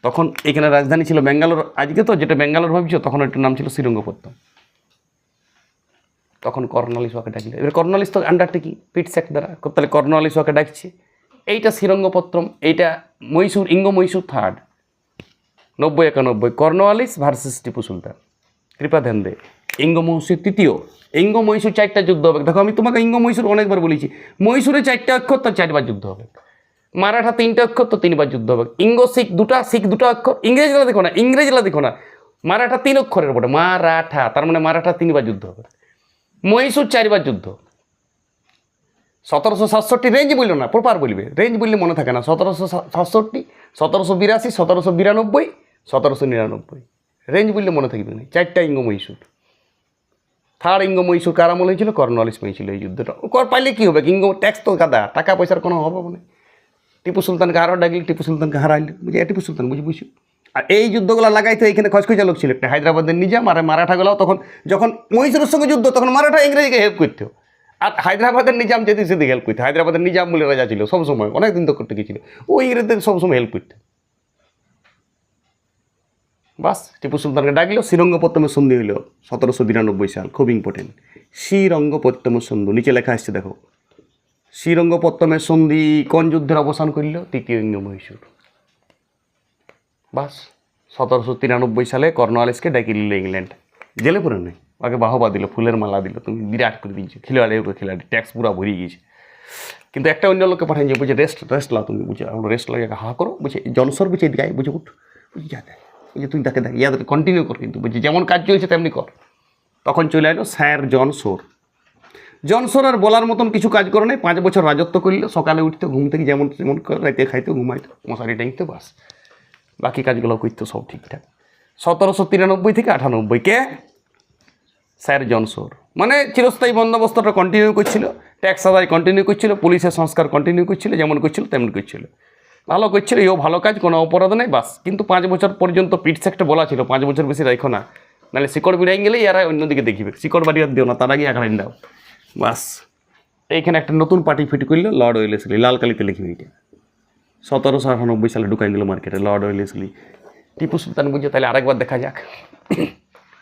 তখন এখানে রাজধানী ছিল ব্যাঙ্গালোর, আজকে তো যেটা ব্যাঙ্গালোর ভাবছো, তখন একটু নাম ছিল শ্রীরঙ্গপত্তম। তখন কর্নওয়ালিস ওয়াকে ডাকল। এবার কর্নওয়ালিস তো আন্ডারটেকিং পিটস অ্যাক্ট দ্বারা, তাহলে কর্নওয়ালিস ওয়াকে ডাকছে। এইটা শ্রীরঙ্গপত্তম, এইটা মহীশূর, ইঙ্গ Mysore 3rd, 90-91 Cornwallis versus Tipu Sultan. কৃপা ধ্যান দে, ইঙ্গ মহীশূর 3য়। ইঙ্গ মহীশূর 4টা যুদ্ধ হবে। দেখো আমি তোমাকে ইঙ্গ মহীশূর অনেকবার বলেছি, মহীশূরে 4টা অক্ষর, তো 4বার যুদ্ধ হবে। মারাঠা 3টা অক্ষর, তো 3বার যুদ্ধ হবে। ইঙ্গ শিখ 2টা অক্ষর, ইংরেজরা দেখো না, মারাঠা 3 অক্ষরের বটে, মারাঠা, তার মানে মারাঠা 3বার যুদ্ধ হবে। মহীশূর 4বার যুদ্ধ। 1767 রেঞ্জ বললো না, প্রপার বলবে, রেঞ্জ বললে মনে থাকে না। 1767, 1782, 1792, 1799 রেঞ্জ বললে মনে থাকবে না। 4টা ইঙ্গ মহীশূর। 3rd ইঙ্গ মহীশূর কার আমল হয়েছিল? কর্নওয়ালিস হয়েছিল এই যুদ্ধটা। কর পাইলে কী হবে? ইঙ্গ ট্যাক্স তো গাদা, টাকা পয়সার কোনো হবে মানে। টিপু সুলতানকে আরও ডাকলি, টিপু সুলতানকে হারাইল, বুঝি টিপু সুলতান বুঝি। আর এই যুদ্ধগুলো লাগাইতে এখানে খচখচা লোক ছিল একটা, হায়দ্রাবাদের নিজাম আর মারাঠাগুলাও। তখন যখন মহীশূরের সঙ্গে যুদ্ধ, তখন মারাঠা ইংরেজিকে হেল্প করতো, আর হায়দ্রাবাদের নিজাম যেদিন সেদিকে হেল্প করতো। হায়দ্রাবাদের নিজাম বলে রাজা ছিল সবসময়, অনেকদিন তো করতে গিয়েছিল, ও ইংরেজদের সবসময় হেল্প করতো। বাস টিপু সুলতানকে ডাকলো, শ্রীরঙ্গপত্তমের সন্ধি হইল 1792 সাল, খুব ইম্পর্টেন্ট। শ্রীরঙ্গপত্তমের সন্ধি, নিচে লেখা আসছে দেখো, শ্রীরঙ্গপত্তমের সন্ধি কোন যুদ্ধের অবসান করল? তৃতীয় ইঙ্গ মহীশূর। বাস 1793 সালে কর্নওয়ালিসকে ডেকে নিল ইংল্যান্ড, জেলে পড়ে নেই, আগে বাহবা দিল, ফুলের মালা দিল, তুমি বিরাট করে দিয়েছো, খেলোয়াড়ের উপরে খেলোয়াড়ি, ট্যাক্স পুরো ভরিয়ে গিয়েছে। কিন্তু একটা অন্য লোককে পাঠান যে বুঝে রেস্ট লাও, তুমি বুঝে আমরা রেস্ট লাগে হা করো, বুঝে জনসর বুঝে এদিকে বুঝে উঠ, বুঝে যা দেয়, বুঝে তুই তাকে দেখ, ইয়াদের কন্টিনিউ কর, কিন্তু বুঝে যেমন কাজ চলছে তেমনি কর। তখন চলে এলো স্যার জন সোর। জন সোর আর বলার মতন কিছু কাজ করে নাই, 5 বছর রাজত্ব করলে, সকালে উঠতে ঘুম থেকে যেমন তেমন রাইতে খাইতে ঘুমাইতো, মশারি টাইতে, বাস বাকি কাজগুলো করতো সব ঠিকঠাক। 1793 থেকে 98 কে স্যার জন সোর, মানে চিরস্থায়ী বন্দোবস্তটা কন্টিনিউ করছিল, ট্যাক্স আদায় কন্টিনিউ করছিল, পুলিশের সংস্কার কন্টিনিউ করছিল, যেমন করছিল তেমন করছিল, ভালো করছিল, এও ভালো কাজ, কোনো অপরাধ নেই, বাস। কিন্তু 5 বছর পর্যন্ত পিঠ সেক্টে বলা ছিল 5 বছর বেশি রাখো না, নাহলে শিকড় বিড়াই গেলে এরা অন্যদিকে দেখিবে, শিকড় বাড়ি আর দিও না, তার আগে আঁকড়াই দাও, বাস। এইখানে একটা নতুন পার্টি ফিট করলো, লর্ড ওয়েলেসলি, লাল কালিতে লিখবে এইটা। 1798 সালে ঢুকাই দিল মার্কেটে লর্ড ওয়েলেসলি। টিপু সুলতান বুঝে, তাহলে আরেকবার দেখা যাক।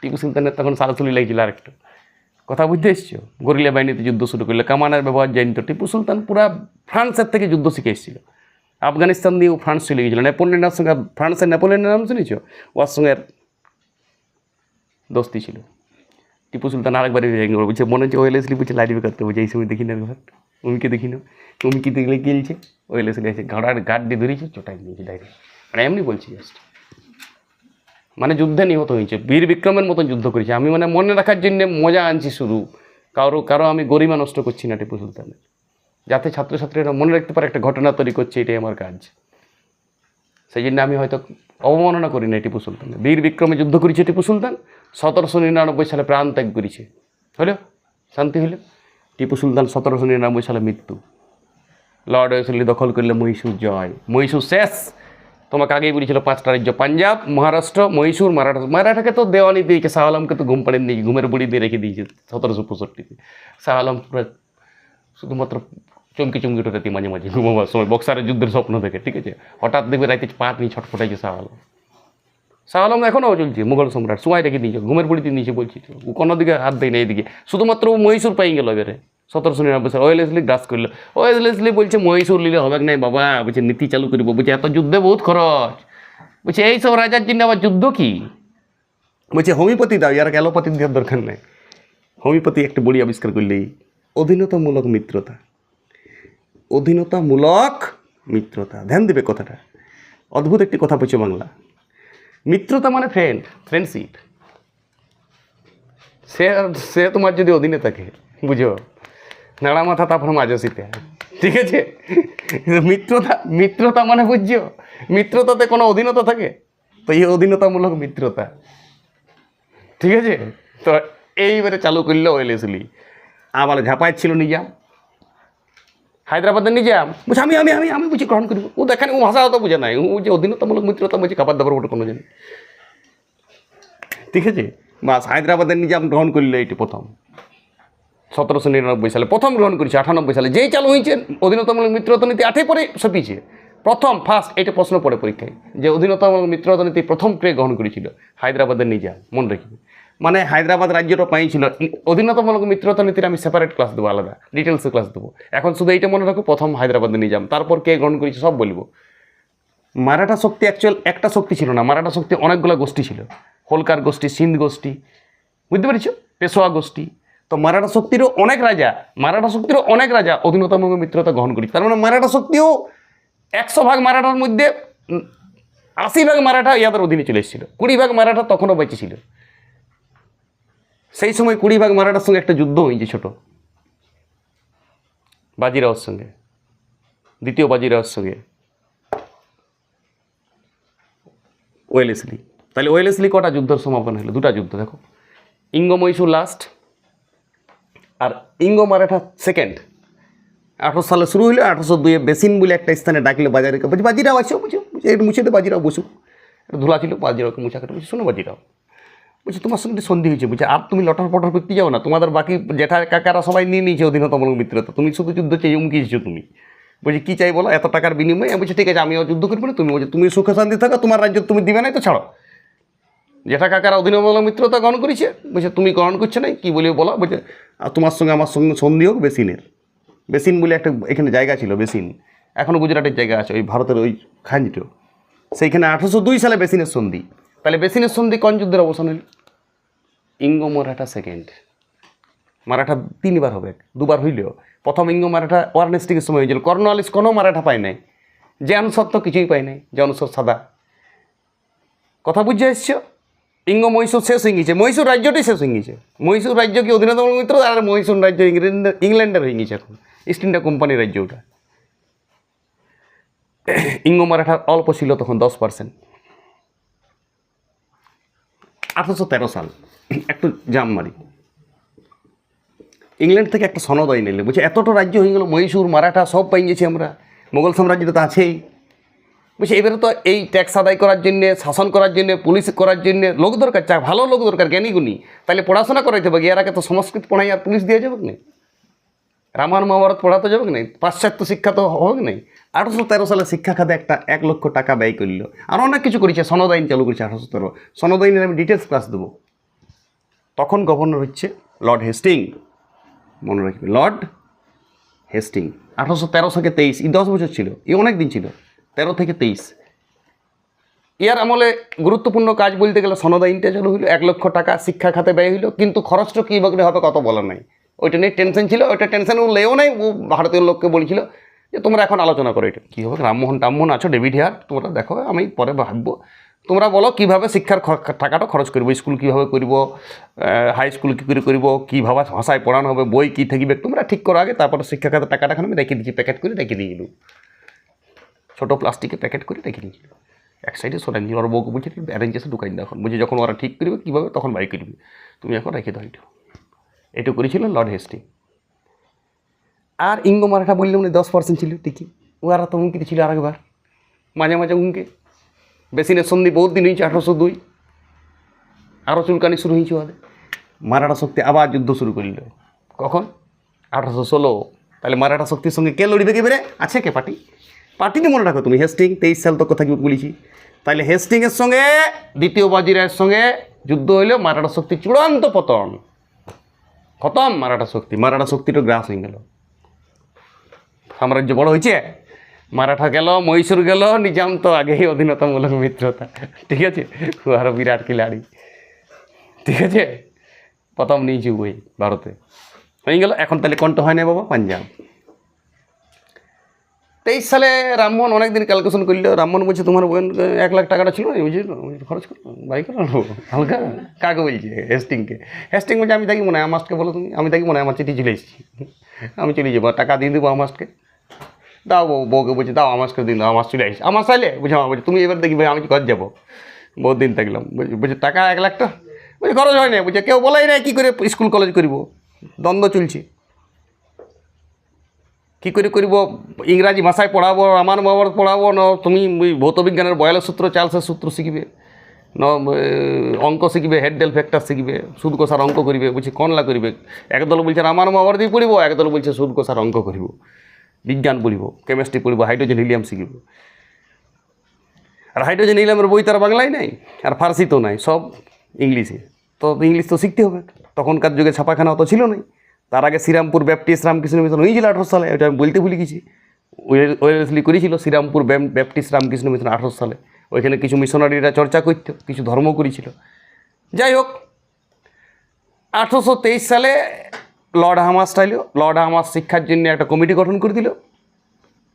টিপু সুলতানের তখন সালসুলি লাগছিল আরেকটু, কথা বুঝতে এসছো? গরিলা বাহিনীতে যুদ্ধ শুরু করলে, কামানের ব্যবহার জানতো। টিপু সুলতান পুরা ফ্রান্সের থেকে যুদ্ধ শিখে এসেছিল, আফগানিস্তান দিয়েও ফ্রান্স চলে গিয়েছিল, নেপোলিয়নের সঙ্গে, ফ্রান্সের নেপোলিয়নের নাম শুনেছ? ওর সঙ্গে দোস্তি ছিল। টিপু সুলতান আরেকবার বলছে, মনে হচ্ছে ওয়েলেসলি বুঝছে লাইটবে করতে, বুঝে এই সময় দেখি না ঘর, উমিকে দেখি না, উমিকে দেখলে গিলছে, ওয়েলেসলি আছে ঘাড়ার গার্ড দিয়ে ধরেছে, চোটাই দিয়েছে ডাইরেক্ট, মানে এমনি বলছি জাস্ট, মানে যুদ্ধে নিহত হয়েছে, বীর বিক্রমের মতন যুদ্ধ করেছে। আমি মানে মনে রাখার জন্য মজা আনছি শুধু, কারো আমি গরিমা নষ্ট করছি না টিপু সুলতানের, যাতে ছাত্রছাত্রীরা মনে রাখতে পারে একটা ঘটনা তৈরি করছে, এটাই আমার কাজ। সেই জন্য আমি হয়তো অবমাননা করি না টিপু সুলতানের। বীর বিক্রমে যুদ্ধ করেছে টিপু সুলতান, 1799 সালে প্রাণ ত্যাগ করেছে, হলো শান্তি হলো। টিপু সুলতান 1799 সালে মৃত্যু। লর্ড ওয়েলেসলি দখল করলে মহীশূর জয়, মহীশূর শেষ। তোমাকে আগেই বলেছিল 5টা রাজ্য, পাঞ্জাব, মহারাষ্ট্র, মহীশূর, মারাঠাকে তো দেওয়ানি দিয়েছে, শাহ আলমকে তো ঘুম পাড়েন দিয়েছে, ঘুমের বুড়ি দিয়ে রেখে দিয়েছে 1765-তে। শাহ আলম পুরো শুধুমাত্র চমকি উঠে মাঝে মাঝে ঘুমাবার সময়, বক্সারের যুদ্ধের স্বপ্ন দেখে, ঠিক আছে, হঠাৎ দেখবে রাইতে পা নিয়ে ছটফটাইছে শাহ আলম। শাহ আলম এখনও চলছে, মুঘল সম্রাট, সময় রেখে দিয়েছে, ঘুমের বুড়িতে নিয়েছে বলছি তো, ও কোনো দিকে হাত দেয় না এইদিকে, শুধুমাত্র ও মহীশূর পাই গেল এবারে 1799 সালে। ওয়েলেসলি গ্রাস করলো, ওয়েলেসলি বলছে মহীশূর নিলে হবে নাই বাবা, বলছে নীতি চালু করব, বলছে এত যুদ্ধে বহুত খরচ, বলছে এইসব রাজার জন্য আবার যুদ্ধ কি, বলছে হোমিওপ্যাথি দাও, ইয়ার অ্যালোপ্যাথি দেওয়ার দরকার নেই, হোমিওপ্যাথি একটা বড়ি আবিষ্কার করলেই। অধীনতামূলক মিত্রতা, অধীনতামূলক মিত্রতা, ধ্যান দেবে কথাটা, অদ্ভুত একটি কথা বলছে বাংলা। মিত্রতা মানে ফ্রেন্ডশিপ। সে তোমার যদি অধীনে থাকে, বুঝো, নাড়া মাথা তারপর মাঝসিতে, ঠিক আছে। মিত্রতা মানে বুঝছো, মিত্রতাতে কোনো অধীনতা থাকে, তো এই অধীনতামূলক মিত্রতা, ঠিক আছে। তো এইবারে চালু করলো ওয়েলেসলি। আবার ঝাঁপাইছিল নিজাম, হায়দ্রাবাদের নিজাম, বুঝে আমি আমি আমি আমি বুঝি গ্রহণ করিব, ও দেখেন ও ভাষা তো বুঝে নাই, ও যে অধীনতামূলক মিত্রতা বুঝে খাবার দাবার ওটা কোনো জানি, ঠিক আছে। বাস হায়দ্রাবাদের নিজাম গ্রহণ করলো, এইটি প্রথম 1799 সালে প্রথম গ্রহণ করেছে, 98 সালে যেই চালু হয়েছে অধীনতামূলক মিত্রতা নীতি, 8 পরে সপিয়েছে প্রথম ফার্স্ট, এটা প্রশ্ন পড়ে পরীক্ষায়, যে অধীনতামূলক মিত্রতা নীতি প্রথম কে গ্রহণ করেছিল? হায়দ্রাবাদের নিজাম, মনে রাখবে। মানে হায়দ্রাবাদ রাজ্যটা পাইছিল অধীনতামূলক মিত্রতা নীতির, আমি সেপারেট ক্লাস দেবো, আলাদা ডিটেলসে ক্লাস দেবো, এখন শুধু এইটা মনে রাখো, প্রথম হায়দ্রাবাদের নিজাম, তারপর কে গ্রহণ করেছে সব বলবো। মারাঠা শক্তি অ্যাকচুয়াল একটা শক্তি ছিল না, মারাঠা শক্তি অনেকগুলো গোষ্ঠী ছিল, হোলকার গোষ্ঠী, সিন্ধ গোষ্ঠী, বুঝতে পেরেছো, পেশোয়া গোষ্ঠী। তো মারাঠা শক্তিরও অনেক রাজা অধীনতামূলক মিত্রতা গ্রহণ করেছে। তার মানে মারাঠা শক্তিও 100 ভাগ মারাঠার মধ্যে 80 ভাগ মারাঠা ইয়াদের অধীনে চলে এসেছিল, 20 ভাগ মারাঠা তখনও বেঁচে ছিল। সেই সময় 20 ভাগ মারাঠার সঙ্গে একটা যুদ্ধ হয়েছে ছোট, বাজিরাওর সঙ্গে, দ্বিতীয় বাজিরাওর সঙ্গে ওয়েলেসলি। তাহলে ওয়েলেসলি কটা যুদ্ধের সমাপন হলো? 2টা যুদ্ধ। দেখো, ইঙ্গ মহীশূর লাস্ট আর ইঙ্গ মারাঠা সেকেন্ড। 1800 সালে শুরু হইলো, 1802 বেসিন বলে একটা স্থানে ডাকলে বাজারে, বলছি বাজিরাও আছে, বুঝো একটু মুছে দে, বাজিরাও বসুক, একটা ধুলা ছিল, বাজিরাওকে মুছা কেটে বলছি, শোনো বাজিরাও, বলছি তোমার সঙ্গে সন্ধি হয়েছে, বলছে আর তুমি লটর পটর করতে যাও না, তোমাদের বাকি জেঠা কাকারা সবাই নিয়ে নিয়েছে অধীনতামূলক মিত্রতা, তুমি শুধু যুদ্ধ চাই উমকিয়েছো তুমি, বলছি কী চাই বলো, এত টাকার বিনিময়ে। বলছি ঠিক আছে আমিও যুদ্ধ করবো না, তুমি বলছো তুমি সুখে শান্তি থাকো, তোমার রাজ্য তুমি দিবে নাই তো ছাড়ো। জেঠা কাকারা অধীনতামূলক মিত্রতা গ্রহণ করেছে, বলছে তুমি গ্রহণ করছো না, কী বলিও বলো, বলছে আর তোমার সঙ্গে আমার সঙ্গে সন্ধি হোক বেসিনের, বেসিন বলে একটা এখানে জায়গা ছিল, বেসিন, এখনও গুজরাটের জায়গা আছে ওই ভারতের ওই খাঞ্জিটো, সেইখানে 1802 সালে বেসিনের সন্ধি। তাহলে বেসিনের সন্ধি কোন যুদ্ধের অবসান হল? ইঙ্গ মারাঠা সেকেন্ড। মারাঠা 3 বার হবে, 2 বার হইলেও প্রথম ইঙ্গ মারাঠা ওয়ারনেস্টিকের সময় হয়েছিল। কর্নওয়ালিস কোনো মারাঠা পায় নাই, জ্ঞানসর তো কিছুই পায় নাই, জ্ঞানসর সাদা। কথা বুঝে এসছো? ইঙ্গ মহীশূর শেষ হয়ে গেছে, মহীশূর রাজ্যটাই শেষ হয়ে গেছে। মহীশূর রাজ্য কি অধীনতম মিত্র, আর মহীশূর রাজ্য ইংল্যান্ডের হয়ে গেছে এখন, ইস্ট ইন্ডিয়া কোম্পানির রাজ্য ওটা। ইঙ্গ মারাঠার অল্প ছিল তখন 10%। 1813 সাল একটু জাম মারি, ইংল্যান্ড থেকে একটা সনদ আইন নিলে, বলছে এতটা রাজ্য হয়ে গেল, মহীশূর মারাঠা সব পাই গেছি আমরা, মোগল সাম্রাজ্যটা তো আছেই। বলছে এবারে তো এই ট্যাক্স আদায় করার জন্যে, শাসন করার জন্যে, পুলিশ করার জন্যে লোক দরকার, ভালো লোক দরকার, জ্ঞানীগুণী। তাহলে পড়াশোনা করাইতে হবে, এর আগে তো সংস্কৃত পড়াই আর পুলিশ দিয়ে যাবে না, রামায়ণ মহাভারত পড়াতে যাবে না, পাশ্চাত্য শিক্ষা তো হবে না। 1813 সালে শিক্ষা খাতে একটা 1 লক্ষ টাকা ব্যয় করলো, আর অনেক কিছু করেছে, সনদ আইন চালু করেছে 1813। সনদ আইনের আমি ডিটেলস ক্লাস দেবো। তখন গভর্নর হচ্ছে লর্ড হেস্টিং, মনে রাখবে, লর্ড হেস্টিং। 1813 থেকে 23, এই 10 বছর ছিল, এই অনেক দিন ছিল, 13 থেকে 23। ইয়ার আমলে গুরুত্বপূর্ণ কাজ বলতে গেলে সনদ আইনটা চালু হইলো, 1 লক্ষ টাকা শিক্ষা খাতে ব্যয় হইলো, কিন্তু খরচটা কীভাবে হবে কত বলা নাই, ওইটা নিয়ে টেনশন ছিল। ওইটা টেনশন লেও নাই, ও ভারতীয় লোককে বলেছিল যে তোমরা এখন আলোচনা করো এটা কী হবে, রামমোহন টামমোহন আছো, ডেভিড হেয়ার, তোমরা দেখো, আমি পরে ভাববো, তোমরা বলো কীভাবে শিক্ষার টাকাটা খরচ করবো, স্কুল কীভাবে করবো, হাই স্কুল কী করে করবো, কীভাবে ভাষায় পড়ানো হবে, বই কী থাকবে, তোমরা ঠিক করো আগে, তারপরে শিক্ষা খাতে টাকাটা আমি রেখে দিচ্ছি, প্যাকেট করে রেখে দিয়ে গেল, ছোটো প্লাস্টিকে প্যাকেট করে রেখে দিয়েছিল, এক সাইডে সরাই নিয়ে ওর বউকে বলছে অ্যারেঞ্জ এসে ঢুকাই দেওয়া, এখন বুঝে যখন ওরা ঠিক করবে কীভাবে তখন বাই করবে, তুমি এখন রেখে দাও। এটু করেছিল লর্ড হেস্টিং। আর ইঙ্গ মারাঠা বললে মানে 10% ছিল ঠিকই, ওরা তো হুমকি ছিল আরেকবার, মাঝে মাঝে হুমকে। বেসিনের সন্ধি বহুত দিন হয়েছে, 1802, আরও চুলকানি শুরু হয়েছে ওদের। মারাঠা শক্তি আবার যুদ্ধ শুরু করল, কখন? 1816। তাহলে মারাঠা শক্তির সঙ্গে কে লড়িবে, কে বেরে আছে, কে পার্টি, পার্টিতে মনে রাখো তুমি, হেস্টিং 23 সাল তো কথা কি বলেছি। তাহলে হেস্টিংয়ের সঙ্গে দ্বিতীয় বাজিরায়ের সঙ্গে যুদ্ধ হইলেও মারাঠা শক্তির চূড়ান্ত পতন, খতম মারাঠা শক্তি, মারাঠা শক্তিটা গ্রাস হয়ে গেল, সাম্রাজ্য বড় হয়েছে, মারাঠা গেল, মহীশূর গেল, নিজাম তো আগেই অধীনতামূলক মিত্রতা, ঠিক আছে, আরও বিরাট কিলাড়ি, ঠিক আছে, প্রথম নিয়েছি বই ভারতে হয়ে গেল। এখন তাহলে কণ্ঠ হয় না বাবা, পাঞ্জাব। 23 সালে রামমোহন অনেকদিন ক্যালকুলেশন করলো, রামমোহন বলছে তোমার বোন 1 লাখ টাকাটা ছিল না, বুঝলো খরচ করো, বাই করো হালকা, কাকে বলছে? হেস্টিংকে। হেস্টিং বলছে আমি থাকি মনে হয় আমাস্টকে বলো তুমি, আমি থাকি মনে হয় আমার চিঠি চলে এসেছি, আমি চলে যাবো, টাকা দিয়ে দেবো আমাস্টকে, দাও বউকে বলছে দাও আমাস্টকে দিন, আমার চলে আসছি, আমার চাইলে বুঝে আমার বলছে তুমি এবার দেখি ভাই আমি ঘর যাবো, বহুত দিন থাকলাম, বলছে টাকা 1 লাখ টাকা, বলছে খরচ হয় না, বলছে কেউ বলাই না কী করে স্কুল কলেজ করবো, দ্বন্দ্ব চলছে, কী করে করব, ইংরাজি ভাষায় পড়াবো, রামায়ণ মহাভারত পড়াবো, না তুমি ভৌত বিজ্ঞানের বয়লের সূত্র, চার্লসের সূত্র শিখবে, ন অঙ্ক শিখবে, হেডডেল ফ্যাক্টর শিখবে, সুদ কষার অঙ্ক করিবে, বলছি কোনলা করিবে, একদল বলছে রামায়ণ মহাভারতই পড়িব, একদল বলছে সুদ কষার অঙ্ক করিব, বিজ্ঞান পড়িব, কেমিস্ট্রি পড়িব, হাইড্রোজেন হিলিয়াম শিখিব। আর হাইড্রোজেন হিলিয়ামের বই তার বাংলায় নাই, আর ফার্সিতেও নাই, সব ইংলিশে, তো ইংলিশ তো শিখতে হবে, তখনকার যুগে ছাপাখানা অত ছিল নাই। তার আগে শ্রীরামপুর ব্যাপটিস্ট রামকৃষ্ণ মিশন হয়েছিল 18 সালে, ওইটা আমি বলতে ভুলে গেছি, ওয়েলেসলি করেছিল শ্রীরামপুর ব্যাপটিস্ট রামকৃষ্ণ মিশন 18 সালে, ওইখানে কিছু মিশনারিরা চর্চা করত, কিছু ধর্ম করেছিল। যাই হোক, 1823 সালে লর্ড হামাস আইল, লর্ড হামাস শিক্ষার জন্য একটা কমিটি গঠন করে দিল,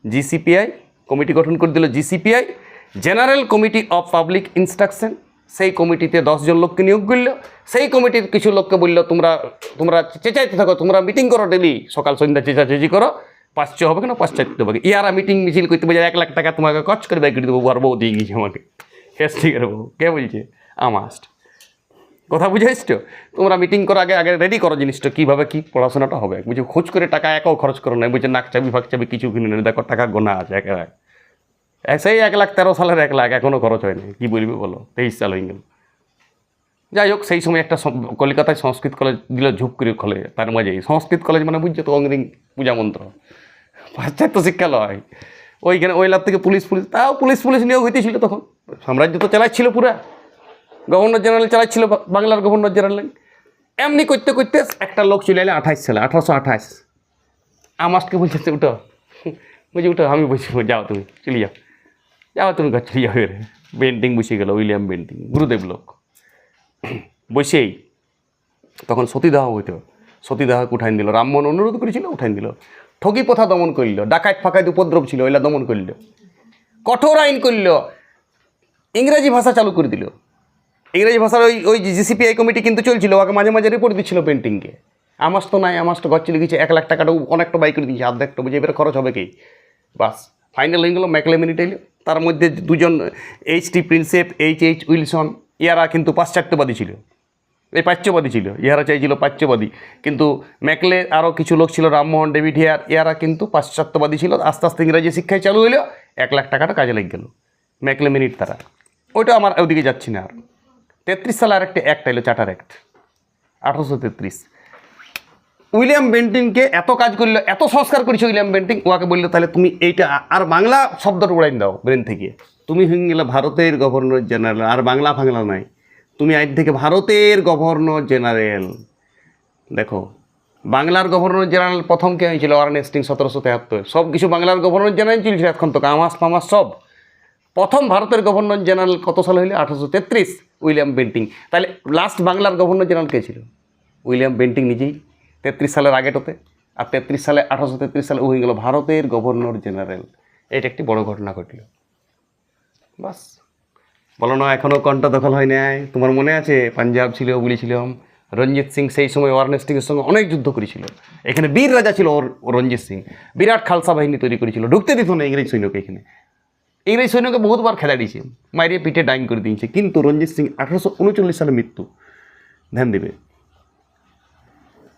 জিসিপিআই কমিটি গঠন করে দিল, জিসিপিআই general committee of public instruction. সেই কমিটিতে 10 জন লোককে নিয়োগ করল, সেই কমিটির কিছু লোককে বললো তোমরা চেঁচাইতে থাকো, তোমরা মিটিং করো ডেলি, সকাল সন্ধ্যা চেঁচাচেঁচি করো, পাশ্চাত্য হবে কেন, পাশ্চাত্য হবে, ইয়ারা মিটিং মিছিল করতে বলছে 1 লাখ টাকা তোমাকে কচ করে ব্যয় করে দেবো, আর বউ দিয়ে গেছে আমাকে, হেস্টিংয়ের বউ, কে বলছে? আমাস্ট। কথা বুঝে এসছো? তোমরা মিটিং করো, আগে রেডি করো জিনিসটা, কীভাবে কী পড়াশোনাটা হবে, বুঝে খোঁজ করে টাকা একাও খরচ করো না, বুঝে নাক চাবি ফাঁক চাবি কিছু কিনে নেই, দেখো টাকা গোনা আছে সেই 1,13 সালের 1 লাখ এখনও খরচ হয়নি, কী বলবে বলো, 23 সাল হয়ে গেল। যাই হোক, সেই সময় একটা কলকাতায় সংস্কৃত কলেজ দিল, ঝুপ করে খোলে, তার মাঝেই সংস্কৃত কলেজ মানে বুঝছো তো, অঙ্গরিং পূজা মন্ত্র, পাশ্চাত্য শিক্ষালয়, ওইখানে ওইলার থেকে পুলিশ তাও পুলিশ নিয়োগ হইতেছিল, তখন সাম্রাজ্য তো চালাচ্ছিল পুরা, গভর্নর জেনারেল চালাচ্ছিল, বাংলার গভর্নর জেনারেল। এমনি করতে করতে একটা লোক চলে এলে 28 সালে, 1828 আমাকে বলছে উঠো, বলছি উঠো, আমি বলছি যাও তুমি চলে যাও, যাও তুমি ঘর চলে যাও। বেন্টিং বসে গেল, উইলিয়াম বেন্টিং, গুরুদেব লোক। বসেই তখন সতীদাহ হইতো, সতীদাহকে উঠাইন দিল, রামমোহন অনুরোধ করেছিল, উঠাইন দিল। ঠগি প্রথা দমন করল, ডাকাত ফাঁকাইতে উপদ্রব ছিল, ওইলা দমন করল, কঠোর আইন করল, ইংরেজি ভাষা চালু করে দিল। ইংরেজি ভাষার ওই ওই জিসিপিআই কমিটি কিন্তু চলছিল, ওকে মাঝে মাঝে রিপোর্ট দিচ্ছিল পেন্টিংকে। আমার তো নাই, আমার তো ঘর চলে গেছে, 1 লাখ টাকাটাও অনেকটা বাই করে দিয়েছে, অর্ধেকটা বুঝে এবারে খরচ হবে কি। বাস ফাইনাল হয়ে গেলো ম্যাকলেমিনিট এলো। তার মধ্যে দুজন এইচ.টি. প্রিন্সেপ, এইচ.এইচ. উইলসন, ইয়ারা কিন্তু পাশ্চাত্যবাদী ছিল, এই প্রাচ্যবাদী ছিল, ইহারা চাইছিল প্রাচ্যবাদী। কিন্তু ম্যাকলে আরও কিছু লোক ছিল, রামমোহন, ডেভিড হেয়ার, ইহারা কিন্তু পাশ্চাত্যবাদী ছিল। আস্তে আস্তে ইংরাজি শিক্ষায় চালু হইলো, 1 লাখ টাকাটা কাজে লেগে গেল ম্যাকলে মিনিট তারা। ওইটা আমার ওইদিকে যাচ্ছি না। আর 33 সালে আরেকটা অ্যাক্ট এলো, চার্টার অ্যাক্ট 1833। উইলিয়াম বেন্টিংকে এত কাজ করলো, এত সংস্কার করেছে উইলিয়াম বেন্টিং, ওকে বললো তাহলে তুমি এইটা আর বাংলা শব্দটা উড়াইন দাও ব্রেন থেকে, তুমি হয়ে গেলে ভারতের গভর্নর জেনারেল, আর বাংলা ফাংলা নাই, তুমি আজ থেকে ভারতের গভর্নর জেনারেল। দেখো বাংলার গভর্নর জেনারেল প্রথম কে হয়েছিল? Warren Hastings 1773। সব কিছু বাংলার গভর্নর জেনারেল চলছিল এখন তো, আমাস ফামাস সব। প্রথম ভারতের গভর্নর জেনারেল কত সালে হইলে? 1833, উইলিয়াম বেন্টিং। তাহলে লাস্ট বাংলার গভর্নর জেনারেল কে ছিল? উইলিয়াম বেন্টিং নিজেই, 33 সালের আগেটাতে। আর 33 সালে 1833 সালে হয়ে গেল ভারতের গভর্নর জেনারেল। এটা একটি বড় ঘটনা ঘটল। বাস বলো না, এখনও কণ্ঠ দখল হয় নাই। তোমার মনে আছে পাঞ্জাব ছিল, বলেছিলাম রঞ্জিত সিং সেই সময় ওয়ারেন হেস্টিংসের সঙ্গে অনেক যুদ্ধ করেছিল। এখানে বীর রাজা ছিল রঞ্জিত সিং, বিরাট খালসা বাহিনী তৈরি করেছিল, ঢুকতে দিত না ইংরেজ সৈন্যকে। এখানে ইংরেজ সৈন্যকে বহুতবার খেলা দিয়েছে, মারিয়ে পিঠে ডাইং করে দিয়েছে। কিন্তু রঞ্জিত সিং 1839 সালে মৃত্যু, ধ্যান দেবে।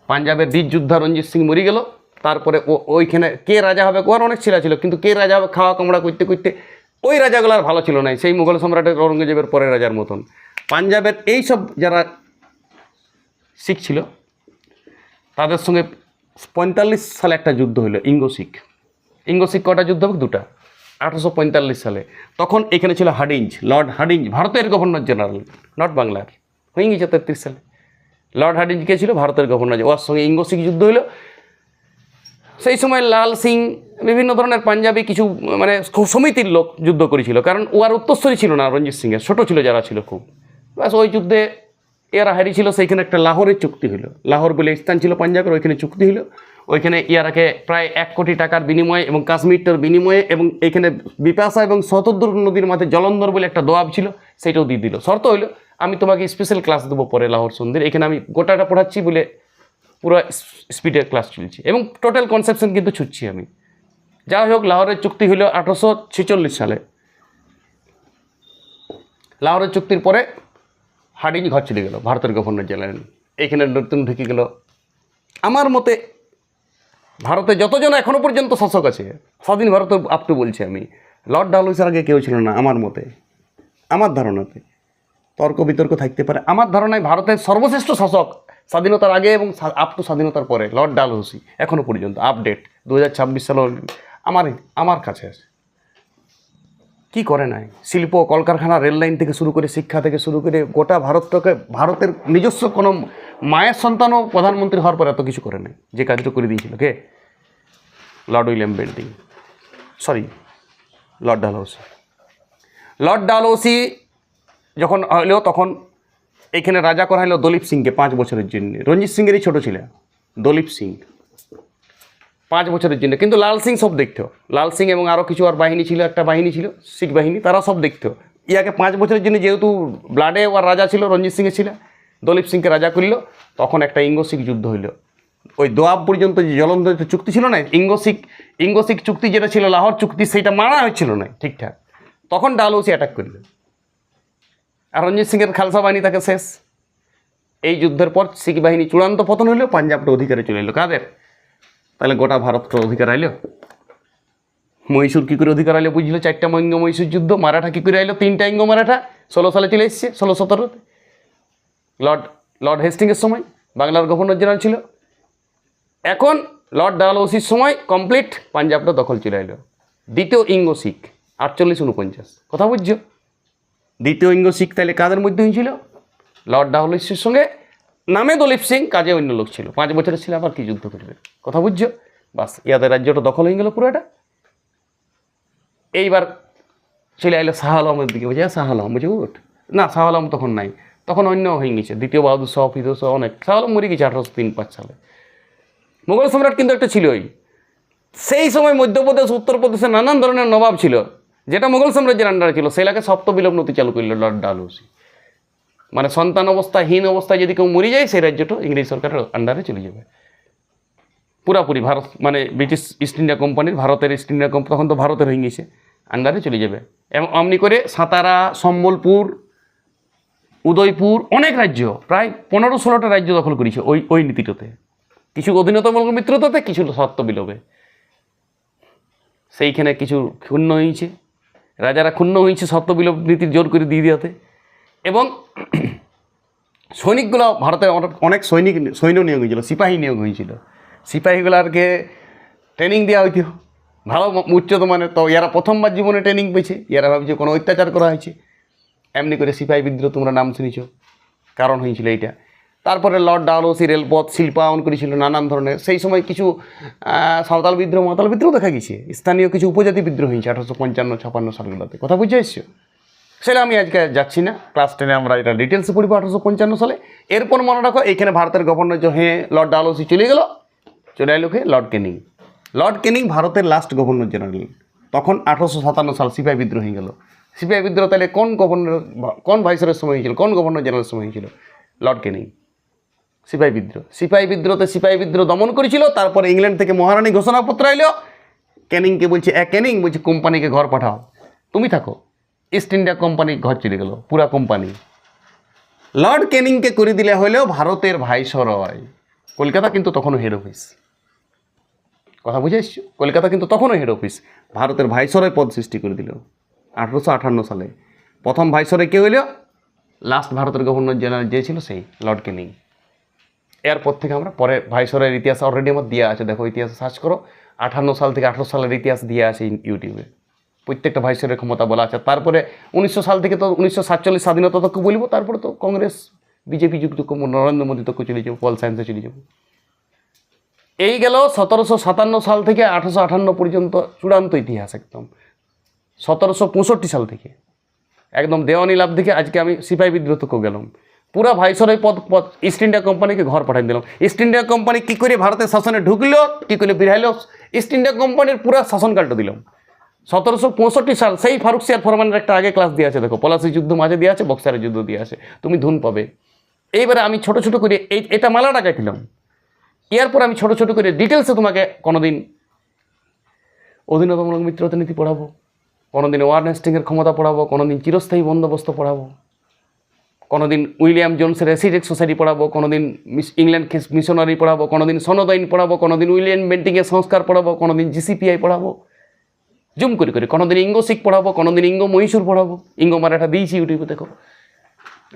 পাঞ্জাবের বীর যোদ্ধা রঞ্জিত সিং মরে গেল। তারপরে ওইখানে কে রাজা হবে, ওর অনেক ছেলে ছিল, কিন্তু কে রাজা হবে খাওয়া কামড়া করতে করতে ওই রাজাগুলো আর ভালো ছিল না, সেই মুঘল সম্রাটের ঔরঙ্গজেবের পরের রাজার মতন। পাঞ্জাবের এইসব যারা শিখ ছিল তাদের সঙ্গে 45 সালে একটা যুদ্ধ হলো, ইঙ্গো শিখ। ইঙ্গো শিখ কটা যুদ্ধ হবে? 2টা, 1845 সালে। তখন এখানে ছিল হার্ডিঞ্জ, লর্ড হার্ডিঞ্জ, ভারতের গভর্নর জেনারেল, নট বাংলার। হয়ে গেছে 33 সালে। লর্ড হার্ডিঞ্জ কে ছিল? ভারতের গভর্নর। ওর সঙ্গে ইঙ্গো শিখ যুদ্ধ হলো। সেই সময় লাল সিং, বিভিন্ন ধরনের পাঞ্জাবি কিছু মানে সমিতির লোক যুদ্ধ করেছিল, কারণ ও আর উত্তরসূরি ছিল না রঞ্জিত সিংয়ের, ছোটো ছিল যারা ছিল খুব। ব্যাস ওই যুদ্ধে এরা হারিয়েছিল। সেইখানে একটা লাহোরের চুক্তি হলো, লাহোর বলে স্থান ছিল পাঞ্জাবের, ওইখানে চুক্তি হলো। ওইখানে ইয়ারাকে প্রায় 1 কোটি টাকার বিনিময়ে এবং কাশ্মীরটার বিনিময়ে, এবং এইখানে বিপাশা এবং শতদ্রু নদীর মাঝে জলন্ধর বলে একটা দোয়াব ছিল, সেইটাও দিয়ে দিল। শর্ত হইলো আমি তোমাকে স্পেশাল ক্লাস দেবো পরে লাহোর সন্ধির, এখানে আমি গোটাটা পড়াচ্ছি বলে পুরো স্পিডের ক্লাস চলছে, এবং টোটাল কনসেপশন কিন্তু ছুটছি আমি। যাই হোক, লাহোরের চুক্তি হলো 1846 সালে। লাহোরের চুক্তির পরে হার্ডিঞ্জ ঘর চলে গেল, ভারতের গভর্নর জেনারেল। এইখানে নতুন ঢুকে গেল। আমার মতে ভারতে যতজন এখনও পর্যন্ত শাসক আছে স্বাধীন ভারত আপটু বলছি আমি, লর্ড ডালহৌসির আগে কেউ ছিল না আমার মতে, আমার ধারণাতে। তর্ক বিতর্ক থাকতে পারে, আমার ধারণায় ভারতের সর্বশ্রেষ্ঠ শাসক স্বাধীনতার আগে এবং আপটু স্বাধীনতার পরে লর্ড ডালহৌসি, এখনও পর্যন্ত আপডেট 2026 সালে আমার কাছে আছে। কি করে নাই? শিল্প, কলকারখানা, রেল লাইন থেকে শুরু করে, শিক্ষা থেকে শুরু করে গোটা ভারতটাকে, ভারতের নিজস্ব কোনো মায়ের সন্তানও প্রধানমন্ত্রী হওয়ার পর এত কিছু করে নাই যে কাজটা করে দিয়েছিল কে? Lord William Bentinck, sorry Lord Dalhousie. Lord Dalhousie যখন হইল তখন এখানে রাজা করা হলো দলীপ সিংকে 5 বছরের জন্য। রঞ্জিত সিংয়েরই ছোটো ছিল দলীপ সিং, 5 বছরের জন্য। কিন্তু লাল সিং সব দেখতো, লাল সিং এবং আরও কিছু আর বাহিনী ছিল, একটা বাহিনী ছিল শিখ বাহিনী, তারা সব দেখতো। ইয়াকে 5 বছরের জন্য, যেহেতু ব্লাডে ওর রাজা ছিল, রঞ্জিত সিংয়ের ছিল, দলীপ সিংকে রাজা করল। তখন একটা ইঙ্গো শিখ যুদ্ধ হইল। ওই দোয়াব পর্যন্ত যে জলন্ধর চুক্তি ছিল না, ইঙ্গো শিখ চুক্তি যেটা ছিল লাহোর চুক্তি, সেইটা মানা হচ্ছিল না ঠিকঠাক। তখন ডালহৌসি অ্যাটাক করল, আর রঞ্জিত সিংয়ের খালসা বাহিনী তাকে শেষ। এই যুদ্ধের পর শিখ বাহিনী চূড়ান্ত পতন হইল, পাঞ্জাবটা অধিকারে চলে এলো কাদের? তাহলে গোটা ভারতটা অধিকার আইলো। মহীশূর কী করে অধিকার আইলো বুঝলো? 4টা ইঙ্গ মহীশূর যুদ্ধ। মারাঠা কী করে আইলো? 3টা ইঙ্গ মারাঠা 16 সালে চলে এসছে, 1617-তে লর্ড হেস্টিংয়ের সময় বাংলার গভর্নর জেনারেল ছিল। এখন লর্ড ডালহৌসির সময় কমপ্লিট পাঞ্জাবটা দখল চলে এলো। দ্বিতীয় ইঙ্গ শিখ 48-49, কথা বুঝছো? দ্বিতীয় ইঙ্গ শিখ তাহলে কাদের মধ্যে হয়েছিল? লর্ড ডালহৌসির সঙ্গে, নামে দলীপ সিং, কাজে অন্য লোক ছিল। 5 বছরের ছিল, আবার কি যুদ্ধ করবে, কথা বুঝছো? বাস ইয়াদের রাজ্যটা দখল হয়ে গেল পুরোটা। এইবার চলে আইলো শাহ আলমের দিকে, বুঝে শাহ আলম বুঝে উঠ না, শাহ আলম তখন নাই, তখন অন্য হয়ে গেছে দ্বিতীয় বাহাদুর শাহ, ফিরোজ শাহ, অনেক। শাহ আলম মরে গেছে 1803-5 সালে। মোগল সম্রাট কিন্তু একটা ছিলই। সেই সময় মধ্যপ্রদেশ উত্তরপ্রদেশে নানান ধরনের নবাব ছিল, যেটা মোগল সাম্রাজ্যের আন্ডারে ছিল। সেই এলাকায় সপ্তবিলোপ নথি চালু করল লর্ড ডালহৌসি। মানে সন্তান অবস্থায়, হীন অবস্থায় যদি কেউ মরে যায়, সেই রাজ্যটা ইংরেজ সরকারের আন্ডারে চলে যাবে পুরাপুরি। ভারত মানে ব্রিটিশ ইস্ট ইন্ডিয়া কোম্পানির, ভারতের ইস্ট ইন্ডিয়া কোম্পানি তখন তো ভারতের হয়ে গেছে, আন্ডারে চলে যাবে। এবং অমনি করে সাতারা, সম্বলপুর, উদয়পুর, অনেক রাজ্য, প্রায় 15-16টা রাজ্য দখল করেছে ওই নীতিটাতে। কিছু অধীনতামূলক মিত্রতাতে, কিছু সত্ত্ববিলোপে। সেইখানে কিছু ক্ষুণ্ণ হয়েছে, রাজারা ক্ষুণ্ণ হয়েছে সত্ত্ববিলোপ নীতির জোর করে দিয়ে দেওয়াতে। এবং সৈনিকগুলো, ভারতের অনেক সৈন্য নিয়োগ হয়েছিল, সিপাহী নিয়োগ হয়েছিল। সিপাহীগুলারকে ট্রেনিং দেওয়া হইত ভালো উচ্চত মানের। তো এরা প্রথমবার জীবনে ট্রেনিং পেয়েছে, এরা ভাবছে কোনো অত্যাচার করা হয়েছে। এমনি করে সিপাহী বিদ্রোহ তোমরা নাম শুনেছ, কারণ হয়েছিল এইটা। তারপরে লর্ড ডালহৌসি রেলপথ শিল্পায়ন করেছিল নানান ধরনের। সেই সময় কিছু সাঁওতাল বিদ্রোহ, মাতাল বিদ্রোহ দেখা গেছে। স্থানীয় কিছু উপজাতি বিদ্রোহ হয়েছে 1855-56 সালগুলোতে। কথা বুঝে এসছো? সেটা আমি আজকে যাচ্ছি না, ক্লাস 10-এ আমরা এটা ডিটেলসে পড়ব 1855 সালে। এরপর মনে রাখো, এইখানে ভারতের গভর্নর যে লর্ড ডালহৌসি চলে গেল, চলে এলো লর্ড ক্যানিং। লর্ড ক্যানিং ভারতের লাস্ট গভর্নর জেনারেল। তখন 1857 সাল সিপাহী বিদ্রোহ হয়ে গেল। সিপাহী বিদ্রোহ তাহলে কোন গভর্নর, কোন ভাইসরয়ের সময় হয়েছিল, কোন গভর্নর জেনারেলের সময় হয়েছিল? লর্ড ক্যানিং। সিপাহী বিদ্রোহ, সিপাহী বিদ্রোহতে সিপাহী বিদ্রোহ দমন করেছিল। তারপরে ইংল্যান্ড থেকে মহারানী ঘোষণাপত্র এলো, ক্যানিংকে বলছে, ক্যানিং বলছে কোম্পানিকে ঘর পাঠাও, তুমি থাকো। ইস্ট ইন্ডিয়া কোম্পানি ঘর চলে গেল পুরা কোম্পানি। লর্ড ক্যানিংকে করে দিলে হলেও ভারতের ভাইসরয়। কলকাতা কিন্তু তখনও হেড অফিস। কথা বুঝে এসছো? কলকাতা কিন্তু তখনও হেড অফিস। ভারতের ভাইসরয় পদ সৃষ্টি করে দিল 1858 সালে। প্রথম ভাইসরয় কে হইল? লাস্ট ভারতের গভর্নর জেনারেল যে ছিল, সেই লর্ড ক্যানিং। এরপর থেকে আমরা পরে ভাইসরয়ের ইতিহাস অলরেডি আমার দেওয়া আছে, দেখো ইতিহাসে সার্চ করো। 58 সাল থেকে 18 সালের ইতিহাস দিয়ে আছে ইউটিউবে, প্রত্যেকটা ভাইসরয়ের ক্ষমতা বলা আছে। তারপরে 1900 সাল থেকে তো 1947 স্বাধীনতা তক বলবো। তারপরে তো কংগ্রেস, বিজেপি যুক্ত, নরেন্দ্র মোদী তক চলে যাবো, পল সায়েন্সে চলে যাবো। এই গেল 1757 সাল থেকে 1858 পর্যন্ত চূড়ান্ত ইতিহাস একদম। 1765 সাল থেকে একদম দেওয়ানি লাভ থেকে আজকে আমি সিপাহী বিদ্রোহ তক গেলাম। পুরা ভাইসরয় পদ ইস্ট ইন্ডিয়া কোম্পানিকে ঘর পাঠিয়ে দিলাম। ইস্ট ইন্ডিয়া কোম্পানি কী করে ভারতের শাসনে ঢুকলো, কী করে বেরাইলো, ইস্ট ইন্ডিয়া কোম্পানির পুরা শাসনকালটা দিলাম। 1765 সাল, সেই ফারুক সিয়ার ফরমানের একটা আগে ক্লাস দিয়ে আছে, দেখো পলাশি যুদ্ধ মাঝে দিয়ে আছে, বক্সারের যুদ্ধ দিয়ে আছে, তুমি ধুন পাবে। এইবারে আমি ছোট ছোট করে এটা মালাটা গাইছিলাম। এরপর আমি ছোট ছোট করে ডিটেলসে তোমাকে কোনোদিন অধীনতামূলক মিত্রতা নীতি পড়াবো, কোনোদিন ওয়ারেন হেস্টিংয়ের ক্ষমতা পড়াবো, কোনোদিন চিরস্থায়ী বন্দোবস্ত পড়াবো, কোনোদিন উইলিয়াম জোনসের রেসিডেন্ট সোসাইটি পড়াবো, কোনোদিন ইংল্যান্ড মিশনারি পড়াবো, কোনোদিন সনদ আইন পড়াবো, কোনোদিন উইলিয়াম বেন্টিংয়ের সংস্কার পড়াবো, কোনোদিন জিসিপিআই পড়াবো, জুম করে করে। কোনোদিন ইঙ্গো শিখ পড়াবো, কোনোদিন ইঙ্গো মহীশূর পড়াবো। ইঙ্গো মারাঠা দিয়েছি ইউটিউবে, দেখো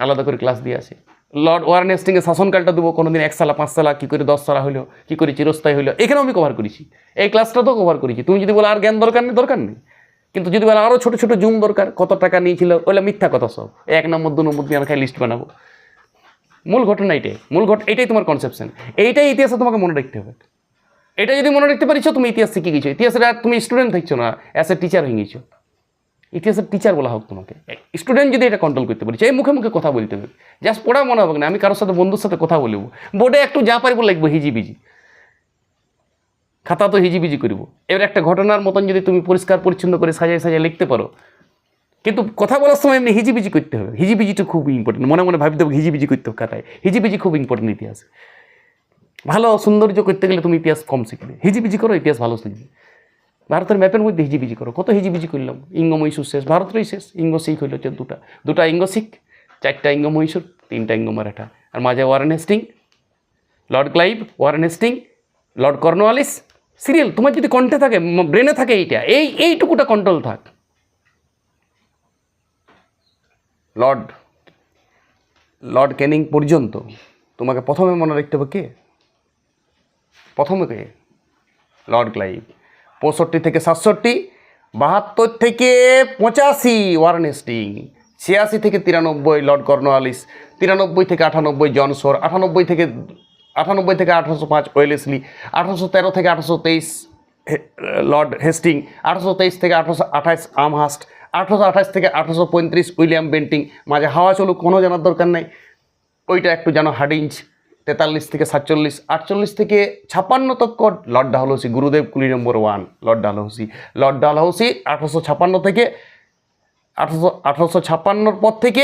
আলাদা করে ক্লাস দিয়ে আছে। লর্ড ওয়ারেন হেস্টিংয়ের শাসনকালটা দেবো, কোনোদিন 1 সালা 5 সালা, কী করে 10 সালা হলো, কী করে চিরস্থায়ী হলো, এখানেও আমি কভার করেছি। এই ক্লাসটা তো কভার করেছি। তুমি যদি বলো আর জ্ঞান দরকার নেই, দরকার নেই। কিন্তু যদি বলো আরও ছোটো ছোটো জুম দরকার, কত টাকা নিয়েছিল, ওইটা মিথ্যা কথা সব। 1 নম্বর 2 নম্বর দিয়ে খাই লিস্ট বানাবো। মূল ঘটনা এটাই, এটাই তোমার কনসেপশন, এইটাই ইতিহাসে তোমাকে মনে রাখতে হবে। এটা যদি মনে রাখতে পারিছো, তুমি ইতিহাস শিখে গেছো। ইতিহাসের আর তুমি স্টুডেন্ট থাকছো না, অ্যাজ এ টিচার হয়ে গেছো। ইতিহাসের টিচার বলা হোক তোমাকে। স্টুডেন্ট যদি এটা কন্ট্রোল করতে পারিছো, এই মুখে মুখে কথা বলতে হবে, জাস্ট পড়া মনে হবে না। আমি কারোর সাথে, বন্ধুর সাথে কথা বলবো, বোর্ডে একটু যা পারবো লিখবো, হিজিবিজি, খাতা তো হিজিবিজি করবো। এবার একটা ঘটনার মতন যদি তুমি পরিষ্কার পরিচ্ছন্ন করে সাজায় সাজায় লিখতে পারো, কিন্তু কথা বলার সময় এমনি হিজিবিজি করতে হবে। হিজিবিজিটা খুব ইম্পর্টেন্ট, মনে মনে ভাবতে হবে হিজিবিজি করতে হবে খাতায়। হিজিবিজি খুব ইম্পর্টেন্ট ইতিহাস। ভালো সৌন্দর্য করতে গেলে তুমি ইতিহাস কম শিখবে, হিজিবিজি করো, ইতিহাস ভালো শিখবে। ভারতের ম্যাপের মধ্যে হিজিবিজি করো, কত হিজিবিজি করলাম। ইঙ্গো মহীশূর শেষ, ভারতেরই শেষ। ইঙ্গো শিখ হইল দুটা ইঙ্গো শিখ, 4টা ইঙ্গো মহীশূর, 3টা ইঙ্গো মারাঠা, আর মাঝে Warren Hasting, lord Clive, Warren Hasting, lord Cornwallis. Serial তোমার যদি কণ্ঠে থাকে, ব্রেনে থাকে, এইটুকুটা কন্ট্রোল থাক। লর্ড ক্যানিং পর্যন্ত তোমাকে প্রথমে মনে রাখতে হবে কে? প্রথমে কে? Lord Clive. 65 থেকে 67, 72 থেকে 85 ওয়ারেন হেস্টিং, 86 থেকে 93 লর্ড কর্নওয়ালিস, 93 থেকে 98 জনসন, 98 থেকে 98 থেকে 1805 ওয়েলেসলি, 1813 থেকে 1823 লর্ড হেস্টিং, 1823 থেকে 1828 আমহাস্ট, 1828 থেকে 1835 উইলিয়াম বেন্টিং। মাঝে হাওয়া চলুক কোনো জানার দরকার নেই, ওইটা একটু জানো হার্ডিঞ্জ। 43 থেকে 47, 48 থেকে 56 তক লর্ড ডালহৌসি, গুরুদেব কুলি নম্বর 1 লর্ড ডালহৌসি। লর্ড ডালহৌসি 1856 থেকে 1856 পর থেকে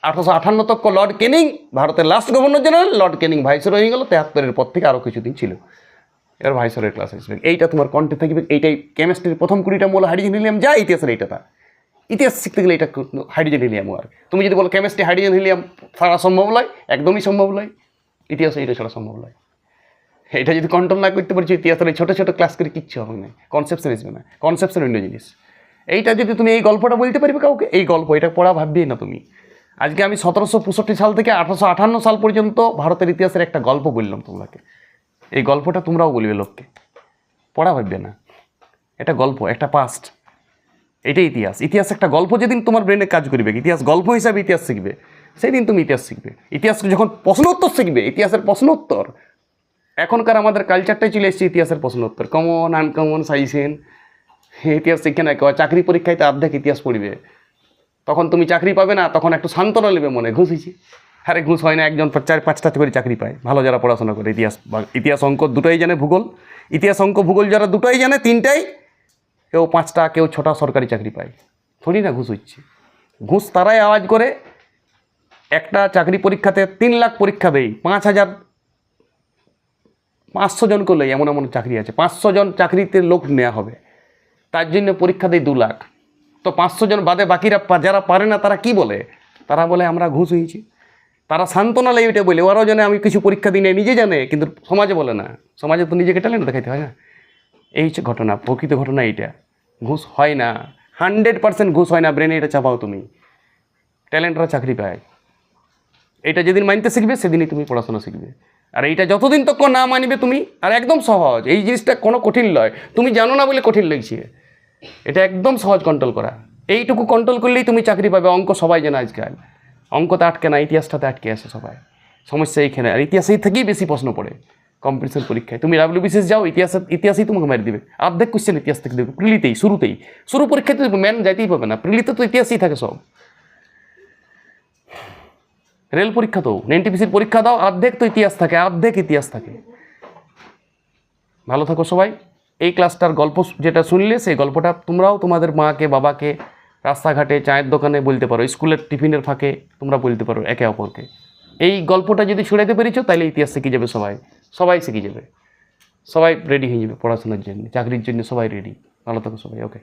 1858 তক লর্ড কেনিং, ভারতের last governor general. Lord Canning viceroy হয়ে গেল 73-এর পর থেকে, আরও কিছুদিন ছিল। এবার ভাইসরয়ের ক্লাস আসবে, এইটা তোমার কন্টে থাকবে। এইটাই কেমিস্ট্রির প্রথম 20টা মূল হাইড্রোজেন হিলিয়াম, যা ইতিহাসের এইটা তা। ইতিহাস শিখতে গেলে এটা হাইড্রোজেন হিলিয়াম। আর তুমি যদি বলো কেমিস্ট্রি হাইড্রোজেন হিলিয়াম ছাড়া সম্ভব নয়, একদমই সম্ভব নয়। ইতিহাসে এটা ছাড়া সম্ভব নয়। এটা যদি কন্ট্রোল না করতে পারছো, ইতিহাসের ছোটো ছোটো ক্লাস করে কিচ্ছু হবে না, কনসেপশন আসবে না। কনসেপশন অন্য জিনিস। এইটা যদি তুমি এই গল্পটা বলতে পারবে কাউকে, এই গল্প এটা পড়া ভাববেই না তুমি। আজকে আমি 1765 সাল থেকে 1858 সাল পর্যন্ত ভারতের ইতিহাসের একটা গল্প বললাম তোমাকে। এই গল্পটা তোমরাও বলবে লোককে, পড়া ভাববে না। এটা গল্প, একটা পাস্ট, এটাই ইতিহাস। ইতিহাস একটা গল্প, যেদিন তোমার ব্রেনে কাজ করবে, ইতিহাস গল্প হিসাবে ইতিহাস শিখবে, সেই দিন তুমি ইতিহাস শিখবে। ইতিহাস যখন প্রশ্ন উত্তর শিখবে, ইতিহাসের প্রশ্ন উত্তর, এখনকার আমাদের কালচারটাই চলে এসেছে ইতিহাসের প্রশ্ন উত্তর, কমন আনকমন সাইসেন। ইতিহাস শিখে না কেউ, চাকরি পরীক্ষায় তো অর্ধেক ইতিহাস পড়বে। তখন তুমি চাকরি পাবে না, তখন একটু সান্ত্বনা নেবে মনে, ঘুষ হয়েছি। আরে ঘুষ হয় না, একজন 4-5টা করে চাকরি পায় ভালো যারা পড়াশোনা করে। ইতিহাস অঙ্ক দুটোই জানে, ভূগোল ইতিহাস অঙ্ক ভূগোল যারা দুটোই জানে, 3টাই, কেউ 5টা কেউ 6টা সরকারি চাকরি পায়। থোড়ি না ঘুষ হচ্ছে। ঘুষ তারাই আওয়াজ করে, একটা চাকরি পরীক্ষাতে 3 লাখ পরীক্ষা দেয়, 5,500 জন করলে এমন এমন চাকরি আছে, 500 জন চাকরিতে লোক নেওয়া হবে, তার জন্য পরীক্ষা দেয় 2 লাখ। তো 500 জন বাদে বাকিরা যারা পারে না তারা কি বলে? তারা বলে আমরা ঘুষ হয়েছি। তারা সান্ত্বনা লেগে ওইটা বলে, ওরাও জানে আমি কিছু পরীক্ষা দিই নিজে জানে, কিন্তু সমাজে বলে না। সমাজে তো নিজেকে ট্যালেন্ট দেখাইতে হয় না। এই হচ্ছে ঘটনা, প্রকৃত ঘটনা এইটা। ঘুষ হয় না, 100% ঘুষ হয় না। ব্রেনে এটা চাপাও তুমি, ট্যালেন্টরা চাকরি পায়। এটা যেদিন মানতে শিখবে সেদিনই তুমি পড়াশোনা শিখবে। আর এইটা যতদিন তক না মানবে তুমি, আর একদম সহজ, এই জিনিসটা কোনো কঠিন নয়। তুমি জানো না বলে কঠিন লাগছে, এটা একদম সহজ কন্ট্রোল করা। এইটুকু কন্ট্রোল করলেই তুমি চাকরি পাবে। অঙ্ক সবাই জানে আজকাল, অঙ্কতে আটকে না, ইতিহাসটাতে আটকে আসে সবাই। সমস্যা এইখানে। আর ইতিহাসেই থেকেই বেশি প্রশ্ন পড়ে কম্পিটিশন পরীক্ষায়। তুমি WBCS যাও, ইতিহাসেই তোমাকে মারি দেবে। অর্ধেক কোশ্চেন ইতিহাস থেকে দেবে, প্রিলিতেই, শুরু পরীক্ষাতে ম্যান যাইতেই পাবে না। প্রিলিতে তো ইতিহাসই থাকে সব। রেল পরীক্ষা তো, NTPCর পরীক্ষা দাও, অর্ধেক তো ইতিহাস থাকে, অর্ধেক ইতিহাস থাকে। ভালো থাকো সবাই। এই ক্লাসটার গল্প যেটা শুনলে, সেই গল্পটা তোমরাও তোমাদের মাকে বাবাকে রাস্তাঘাটে চায়ের দোকানে বলতে পারো, স্কুলের টিফিনের ফাঁকে তোমরা বলতে পারো একে অপরকে। এই গল্পটা যদি ছড়াইতে পেরেছো, তাহলে ইতিহাস শিখে যাবে সবাই শিখে যাবে। সবাই রেডি হয়ে যাবে পড়াশোনার জন্য, চাকরির জন্য সবাই রেডি। ভালো থাকো সবাই, ওকে।